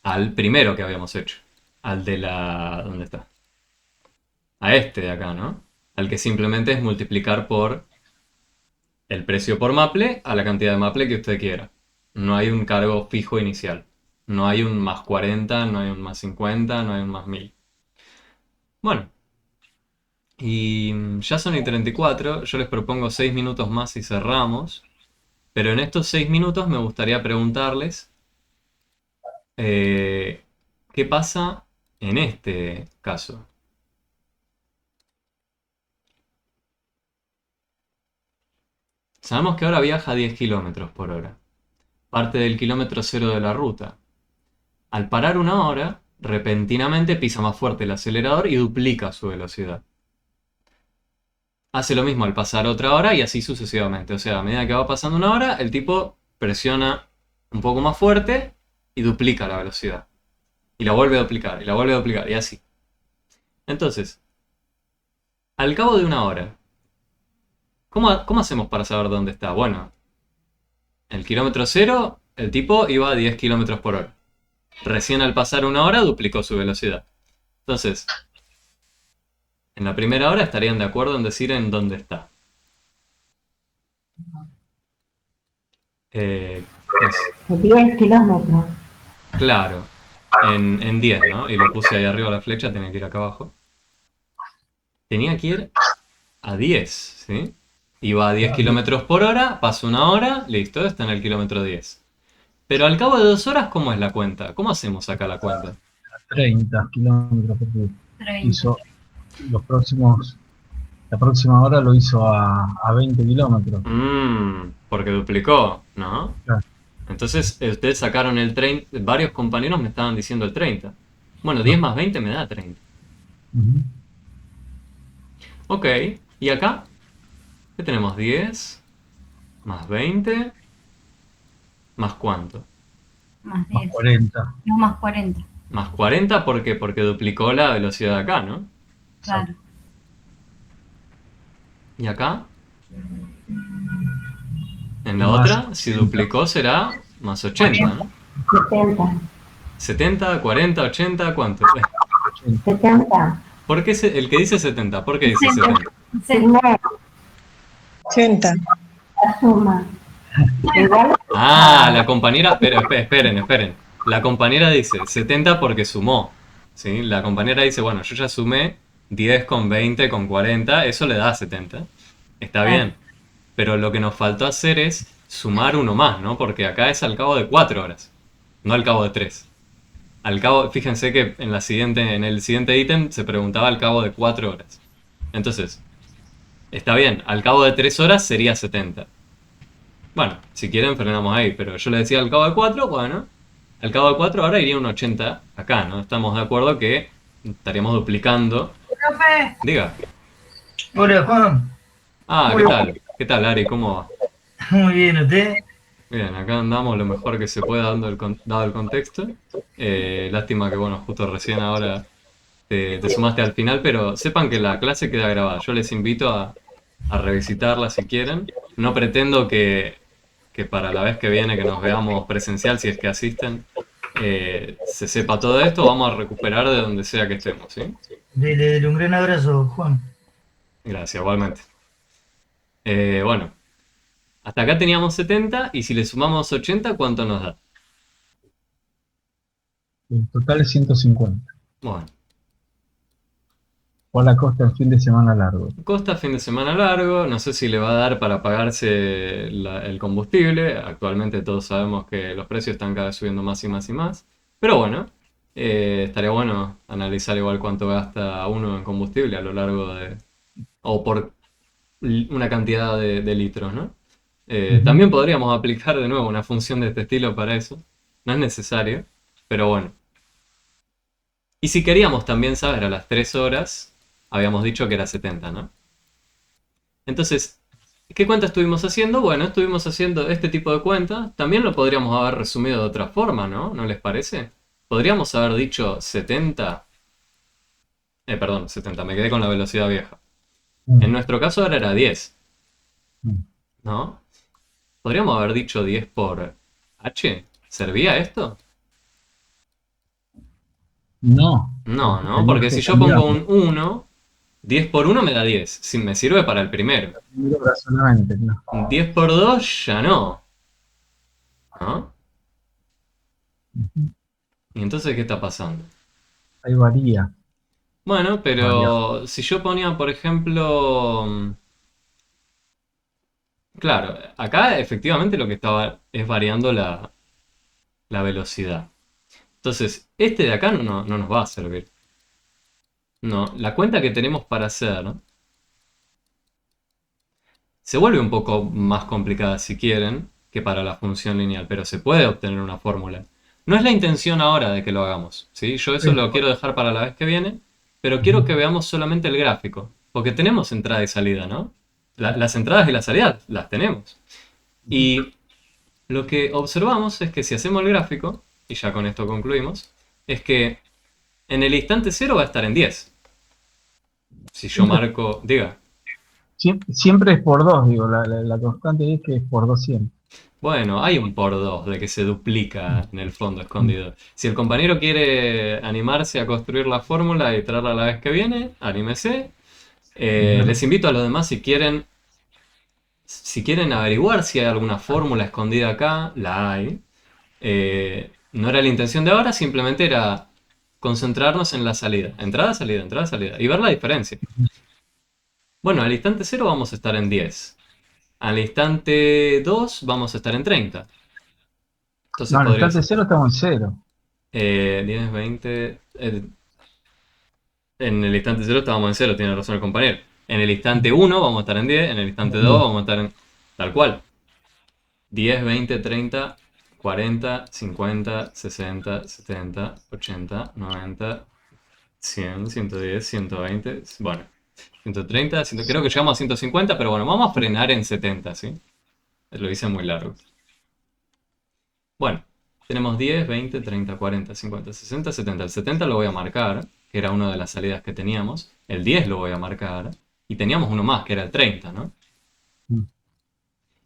S1: al primero que habíamos hecho, al de la... ¿Dónde está? A este de acá, ¿no? Al que simplemente es multiplicar por el precio por maple a la cantidad de maple que usted quiera. No hay un cargo fijo inicial. No hay un más 40, no hay un más 50, no hay un más 1000. Bueno, y ya son y 34. Yo les propongo 6 minutos más y cerramos. Pero en estos 6 minutos me gustaría preguntarles ¿qué pasa en este caso? Sabemos que ahora viaja a 10 kilómetros por hora. Parte del kilómetro cero de la ruta. Al parar una hora, repentinamente pisa más fuerte el acelerador y duplica su velocidad. Hace lo mismo al pasar otra hora y así sucesivamente. O sea, a medida que va pasando una hora, el tipo presiona un poco más fuerte y duplica la velocidad. Y la vuelve a duplicar, y la vuelve a duplicar, y así. Entonces, al cabo de una hora, ¿cómo hacemos para saber dónde está? Bueno, en el kilómetro cero, el tipo iba a 10 kilómetros por hora. Recién al pasar una hora duplicó su velocidad. Entonces, en la primera hora estarían de acuerdo en decir en dónde está. Es
S6: 10 kilómetros.
S1: claro, en 10, ¿no? Y lo puse ahí arriba la flecha, tenía que ir acá abajo. Tenía que ir a 10, ¿sí? Iba a 10 kilómetros por hora, pasó una hora, listo, está en el kilómetro 10. Pero al cabo de 2 horas, ¿cómo es la cuenta? ¿Cómo hacemos acá la cuenta?
S4: 30 kilómetros, porque
S3: 30.
S4: hizo la próxima hora lo hizo a 20 kilómetros.
S1: Porque duplicó, ¿no?
S4: Claro.
S1: Entonces, ustedes sacaron el 30, varios compañeros me estaban diciendo el 30. Bueno, 10 más 20 me da 30.
S4: Ujú.
S1: Ok, ¿y acá? ¿Qué tenemos? 10 más 20 más cuánto?
S3: Más
S4: Más
S3: 10.
S4: 40.
S3: No, más 40.
S1: Más 40, ¿por qué? Porque duplicó la velocidad de acá, ¿no?
S3: Claro.
S1: ¿Y acá? En la
S4: Más
S1: otra, si
S4: 80.
S1: duplicó será más 80, ¿no?
S6: 70.
S1: 70, 40, 80, ¿cuánto?
S6: 70.
S1: ¿Por qué el que dice 70? ¿Por qué dice 70?
S6: Primero,
S5: 80.
S6: la suma. Igual
S1: Ah, la compañera, pero esperen. La compañera dice 70 porque sumó, ¿sí? La compañera dice, bueno, yo ya sumé 10 con 20 con 40, eso le da 70. Está bien. Pero lo que nos faltó hacer es sumar uno más, ¿no? Porque acá es al cabo de 4 horas, no al cabo de 3. Al cabo, fíjense que en el siguiente ítem se preguntaba al cabo de 4 horas. Entonces, está bien, al cabo de 3 horas sería 70. Bueno, si quieren frenamos ahí, pero yo le decía al cabo de 4, bueno, al cabo de 4 ahora iría un 80 acá, ¿no? Estamos de acuerdo que estaríamos duplicando.
S3: Profe,
S1: Diga.
S7: Hola Juan,
S1: Ah, ¿qué tal? ¿Qué tal, Ari? ¿Cómo va?
S7: muy bien, ¿usted?
S1: Bien, acá andamos lo mejor que se pueda dado el contexto. Lástima que, bueno, justo recién ahora te sumaste al final, pero sepan que la clase queda grabada. Yo les invito a revisitarla si quieren. No pretendo que para la vez que viene que nos veamos presencial, si es que asisten, se sepa todo esto. Vamos a recuperar de donde sea que estemos, ¿sí?
S7: Dele un gran abrazo, Juan.
S1: Gracias, igualmente. Bueno, hasta acá teníamos 70 y si le sumamos 80, ¿cuánto nos da?
S4: El total es 150.
S1: Bueno,
S4: O a la costa el fin de semana largo.
S1: costa fin de semana largo, no sé si le va a dar para pagarse el combustible. Actualmente todos sabemos que los precios están cada vez subiendo más y más y más. Pero bueno, estaría bueno analizar igual cuánto gasta uno en combustible a lo largo de... o por una cantidad de litros, ¿no? También podríamos aplicar de nuevo una función de este estilo para eso. No es necesario, pero bueno. Y si queríamos también saber a las 3 horas, habíamos dicho que era 70, ¿no? Entonces, ¿qué cuenta estuvimos haciendo? Bueno, estuvimos haciendo este tipo de cuentas. También lo podríamos haber resumido de otra forma, ¿no? ¿No les parece? Podríamos haber dicho 70. Perdón, 70, me quedé con la velocidad vieja. En nuestro caso ahora era 10, ¿no? Podríamos haber dicho 10 por h. ¿Servía esto?
S4: No.
S1: No, porque si yo pongo un 1, 10 por 1 me da 10. Si me sirve para el primero.
S4: Solamente, no.
S1: 10 por 2 ya no. ¿No? ¿Y entonces qué está pasando?
S4: Ahí varía.
S1: Bueno, pero si yo ponía, por ejemplo... Claro, acá efectivamente lo que estaba es variando la velocidad. Entonces, este de acá no nos va a servir. No, la cuenta que tenemos para hacer se vuelve un poco más complicada si quieren que para la función lineal, pero se puede obtener una fórmula. No es la intención ahora de que lo hagamos, ¿sí? Yo eso lo quiero dejar para la vez que viene, pero quiero que veamos solamente el gráfico, porque tenemos entrada y salida, ¿no? Las entradas y las salidas las tenemos. Y lo que observamos es que si hacemos el gráfico, y ya con esto concluimos, es que en el instante cero va a estar en 10. Si yo marco, diga.
S4: Siempre es por 2, digo, la constante es que es por 2 siempre.
S1: Bueno, hay un por 2 de que se duplica en el fondo escondido. Si el compañero quiere animarse a construir la fórmula y traerla la vez que viene, anímese. Les invito a los demás si quieren averiguar si hay alguna fórmula escondida acá, la hay. No era la intención de ahora, simplemente era concentrarnos en la salida. Entrada, salida, entrada, salida. Y ver la diferencia. Bueno, al instante 0 vamos a estar en 10. Al instante 2 vamos a estar en 30. Entonces
S4: No, al
S1: podría
S4: instante
S1: ser
S4: 0 estamos en 0.
S1: 10, 20... en el instante 0 estábamos en 0, tiene razón el compañero. En el instante 1 vamos a estar en 10, en el instante 2 vamos a estar en... tal cual. 10, 20, 30, 40, 50, 60, 70, 80, 90, 100, 110, 120, bueno, 130, creo que llegamos a 150, pero bueno, vamos a frenar en 70, ¿sí? Lo hice muy largo. Bueno, tenemos 10, 20, 30, 40, 50, 60, 70. El 70 lo voy a marcar, que era una de las salidas que teníamos. El 10 lo voy a marcar. Y teníamos uno más, que era el 30, ¿no?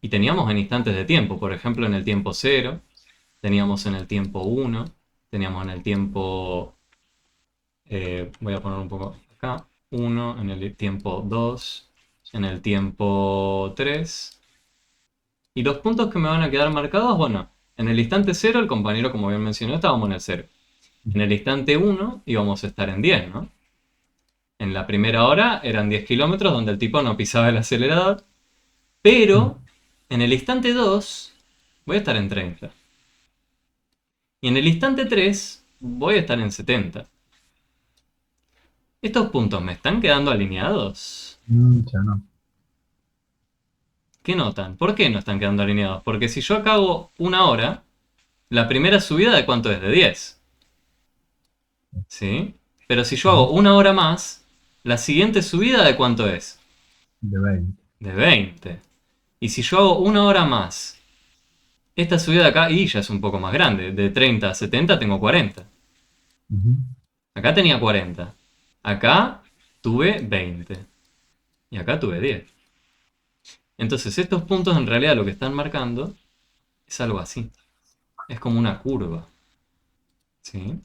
S1: Y teníamos en instantes de tiempo, por ejemplo en el tiempo 0, teníamos en el tiempo 1, teníamos en el tiempo, voy a poner un poco acá, 1, en el tiempo 2, en el tiempo 3. Y los puntos que me van a quedar marcados, bueno, en el instante 0 el compañero, como bien mencionó, estábamos en el 0. En el instante 1 íbamos a estar en 10, ¿no? En la primera hora eran 10 kilómetros donde el tipo no pisaba el acelerador, pero en el instante 2 voy a estar en 30. Y en el instante 3 voy a estar en 70. ¿Estos puntos me están quedando alineados?
S4: Ya no.
S1: ¿Qué notan? ¿Por qué no están quedando alineados? Porque si yo acá hago una hora, la primera subida ¿de cuánto es? De 10. ¿Sí? Pero si yo hago una hora más, la siguiente subida ¿de cuánto es?
S4: De 20.
S1: De 20. Y si yo hago una hora más, esta subida de acá, y ya es un poco más grande. De 30 a 70 tengo 40. Acá tenía 40. Acá tuve 20. Y acá tuve 10. Entonces estos puntos en realidad lo que están marcando es algo así. Es como una curva. ¿Sí?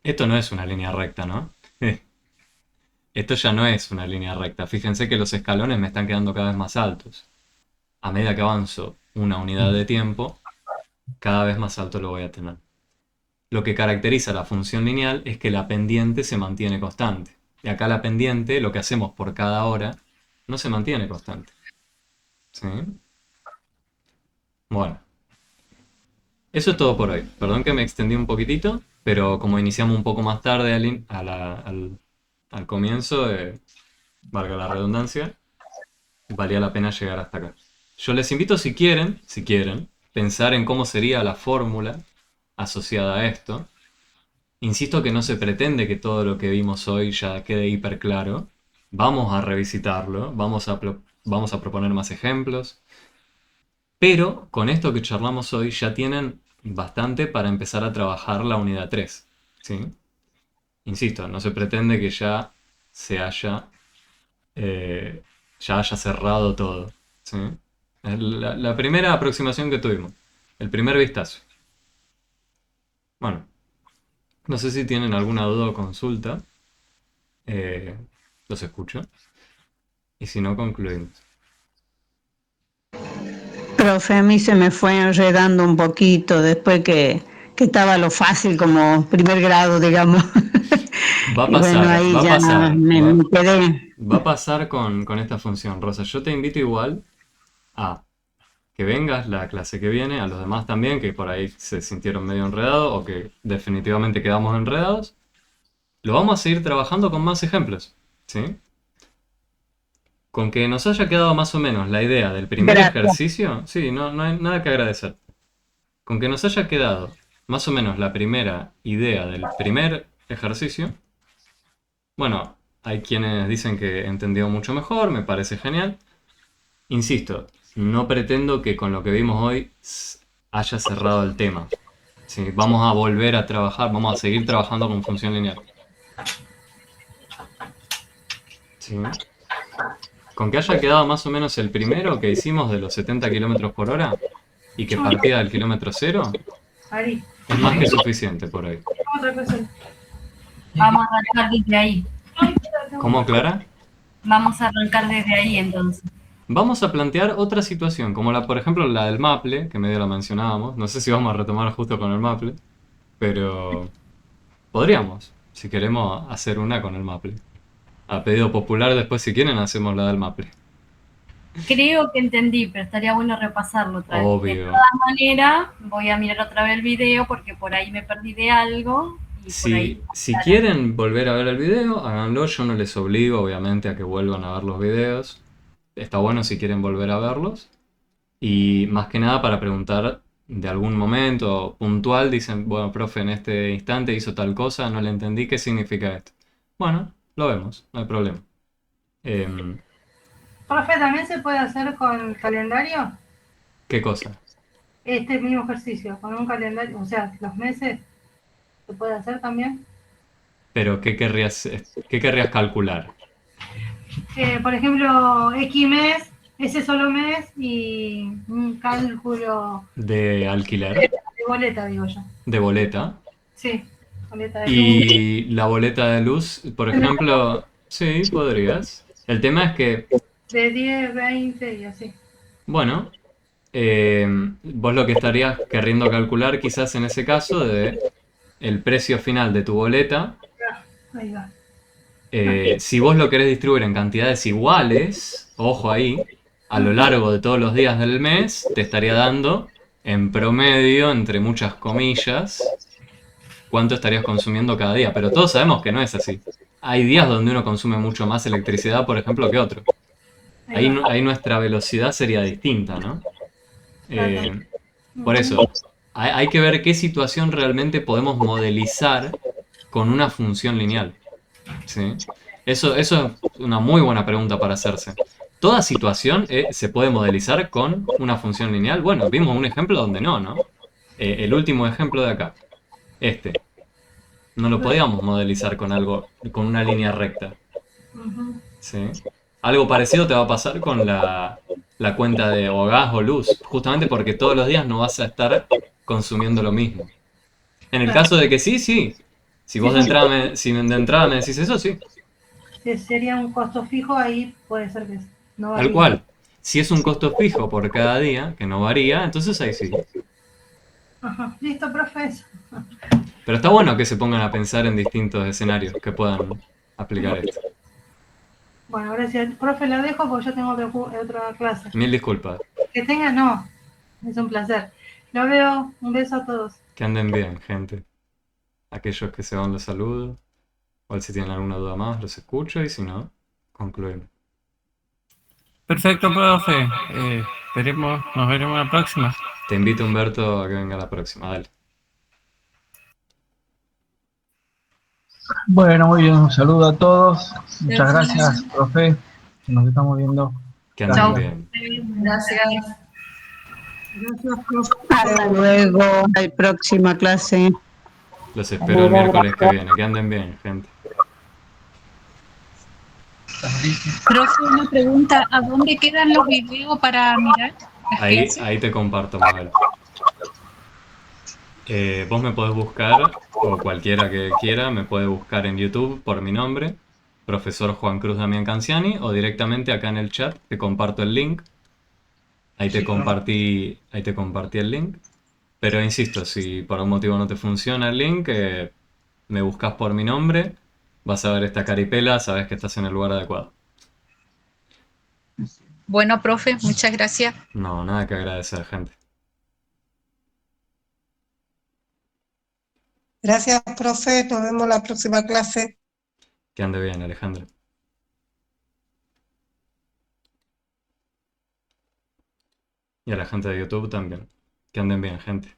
S1: Esto no es una línea recta, ¿no? Esto ya no es una línea recta. Fíjense que los escalones me están quedando cada vez más altos. A medida que avanzo una unidad de tiempo, cada vez más alto lo voy a tener. Lo que caracteriza la función lineal es que la pendiente se mantiene constante. Y acá la pendiente, lo que hacemos por cada hora, no se mantiene constante. ¿Sí? Bueno. Eso es todo por hoy. Perdón que me extendí un poquitito, pero como iniciamos un poco más tarde al comienzo, valga la redundancia, valía la pena llegar hasta acá. Yo les invito si quieren, pensar en cómo sería la fórmula asociada a esto. Insisto que no se pretende que todo lo que vimos hoy ya quede hiper claro. Vamos a revisitarlo, vamos a proponer más ejemplos. Pero con esto que charlamos hoy ya tienen bastante para empezar a trabajar la unidad 3. ¿Sí? Insisto, no se pretende que ya se haya cerrado todo. ¿Sí? Es la primera aproximación que tuvimos. El primer vistazo. Bueno, no sé si tienen alguna duda o consulta. Los escucho. Y si no, concluimos.
S5: Profe, a mí se me fue enredando un poquito después que estaba lo fácil como primer grado, digamos.
S1: Va a
S5: Y bueno,
S1: pasar,
S5: ahí
S1: va a
S5: ya
S1: pasar.
S5: me quedé.
S1: Va a pasar con esta función, Rosa. Yo te invito igual a que vengas la clase que viene, a los demás también, que por ahí se sintieron medio enredados o que definitivamente quedamos enredados. Lo vamos a seguir trabajando con más ejemplos, ¿sí? Con que nos haya quedado más o menos la idea del primer
S5: Gracias.
S1: ejercicio, sí, no hay nada que agradecer. Con que nos haya quedado más o menos la primera idea del primer ejercicio, bueno, hay quienes dicen que entendió mucho mejor, me parece genial. Insisto, no pretendo que con lo que vimos hoy haya cerrado el tema, Sí, vamos a volver a trabajar, vamos a seguir trabajando con función lineal. Sí. Con que haya quedado más o menos el primero que hicimos de los 70 kilómetros por hora y que partía del kilómetro cero,
S3: Ari,
S1: es más que suficiente por ahí.
S3: otra cosa.
S8: Vamos a arrancar desde ahí.
S1: ¿Cómo, Clara?
S8: Vamos a arrancar desde ahí entonces.
S1: Vamos a plantear otra situación, como por ejemplo la del Maple, que medio la mencionábamos. No sé si vamos a retomar justo con el Maple, pero podríamos, si queremos, hacer una con el Maple. A pedido popular, después si quieren hacemos la del Maple.
S8: Creo que entendí, pero estaría bueno repasarlo otra vez. De
S1: Obvio.
S8: todas maneras, voy a mirar otra vez el video porque por ahí me perdí de algo. Y por ahí...
S1: Si quieren volver a ver el video, háganlo. Yo no les obligo, obviamente, a que vuelvan a ver los videos. Está bueno si quieren volver a verlos. Y más que nada para preguntar de algún momento puntual, dicen, bueno, profe, en este instante hizo tal cosa, no le entendí, ¿qué significa esto? Bueno, lo vemos, no hay problema.
S3: Profe, ¿también se puede hacer con el calendario?
S1: ¿Qué cosa?
S3: Este mismo ejercicio, con un calendario, o sea, los meses, ¿se puede hacer también?
S1: Pero qué querrías calcular?
S3: Por ejemplo, X mes, ese solo mes y un cálculo
S1: ¿De alquiler?
S3: de boleta, digo yo.
S1: ¿De boleta?
S3: Sí, boleta de luz.
S1: Y la boleta de luz, por ejemplo, sí, podrías. El tema es que,
S3: De 10, 20 y así.
S1: bueno, vos lo que estarías querriendo calcular quizás en ese caso de el precio final de tu boleta.
S3: Ahí va.
S1: Si vos lo querés distribuir en cantidades iguales, ojo ahí, a lo largo de todos los días del mes, te estaría dando, en promedio, entre muchas comillas, cuánto estarías consumiendo cada día. Pero todos sabemos que no es así. Hay días donde uno consume mucho más electricidad, por ejemplo, que otro. Ahí nuestra velocidad sería distinta, ¿no? Por eso, hay que ver qué situación realmente podemos modelizar con una función lineal. ¿Sí? Eso es una muy buena pregunta para hacerse. ¿Toda situación se puede modelizar con una función lineal? Bueno, vimos un ejemplo donde no, ¿no? El último ejemplo de acá. No lo podíamos modelizar con algo, con una línea recta. ¿Sí? Algo parecido te va a pasar con la cuenta de o gas o luz, justamente porque todos los días no vas a estar consumiendo lo mismo. En el caso de que sí, sí. Si vos de entrada me decís eso, sí.
S3: Si sería un costo fijo, ahí puede ser que no varíe.
S1: Tal cual. Si es un costo fijo por cada día, que no varía, entonces ahí sí.
S3: Ajá. Listo, profe. Eso.
S1: Pero está bueno que se pongan a pensar en distintos escenarios que puedan aplicar esto.
S3: Bueno, gracias. Profe, la dejo porque yo tengo otra clase.
S1: Mil disculpas.
S3: Que tenga, no. Es un placer. Lo veo. Un beso a todos.
S1: Que anden bien, gente. Aquellos que se van los saludo. O si tienen alguna duda más, los escucho y si no, concluimos.
S2: Perfecto, profe. Esperemos, nos veremos la próxima.
S1: Te invito, Humberto, a que venga la próxima. Dale.
S4: Bueno, muy bien, un saludo a todos. Muchas gracias, profe. Nos estamos viendo.
S1: Que anden bien.
S8: Gracias.
S3: Gracias, profe.
S5: Hasta luego, la próxima clase.
S1: Los espero el miércoles que viene. Que anden bien, gente.
S9: Profe, una pregunta, ¿a dónde quedan los videos para mirar?
S1: Ahí te comparto, Mabel. Vos me podés buscar, o cualquiera que quiera, me puede buscar en YouTube por mi nombre, profesor Juan Cruz Damián Canciani, o directamente acá en el chat te comparto el link. Ahí te compartí el link. Pero insisto, si por un motivo no te funciona el link, me buscas por mi nombre, vas a ver esta caripela, sabes que estás en el lugar adecuado.
S9: Bueno, profe, muchas gracias.
S1: No, nada que agradecer, gente.
S10: Gracias, profe. Nos vemos la próxima clase.
S1: Que ande bien, Alejandro. Y a la gente de YouTube también. Que anden bien, gente.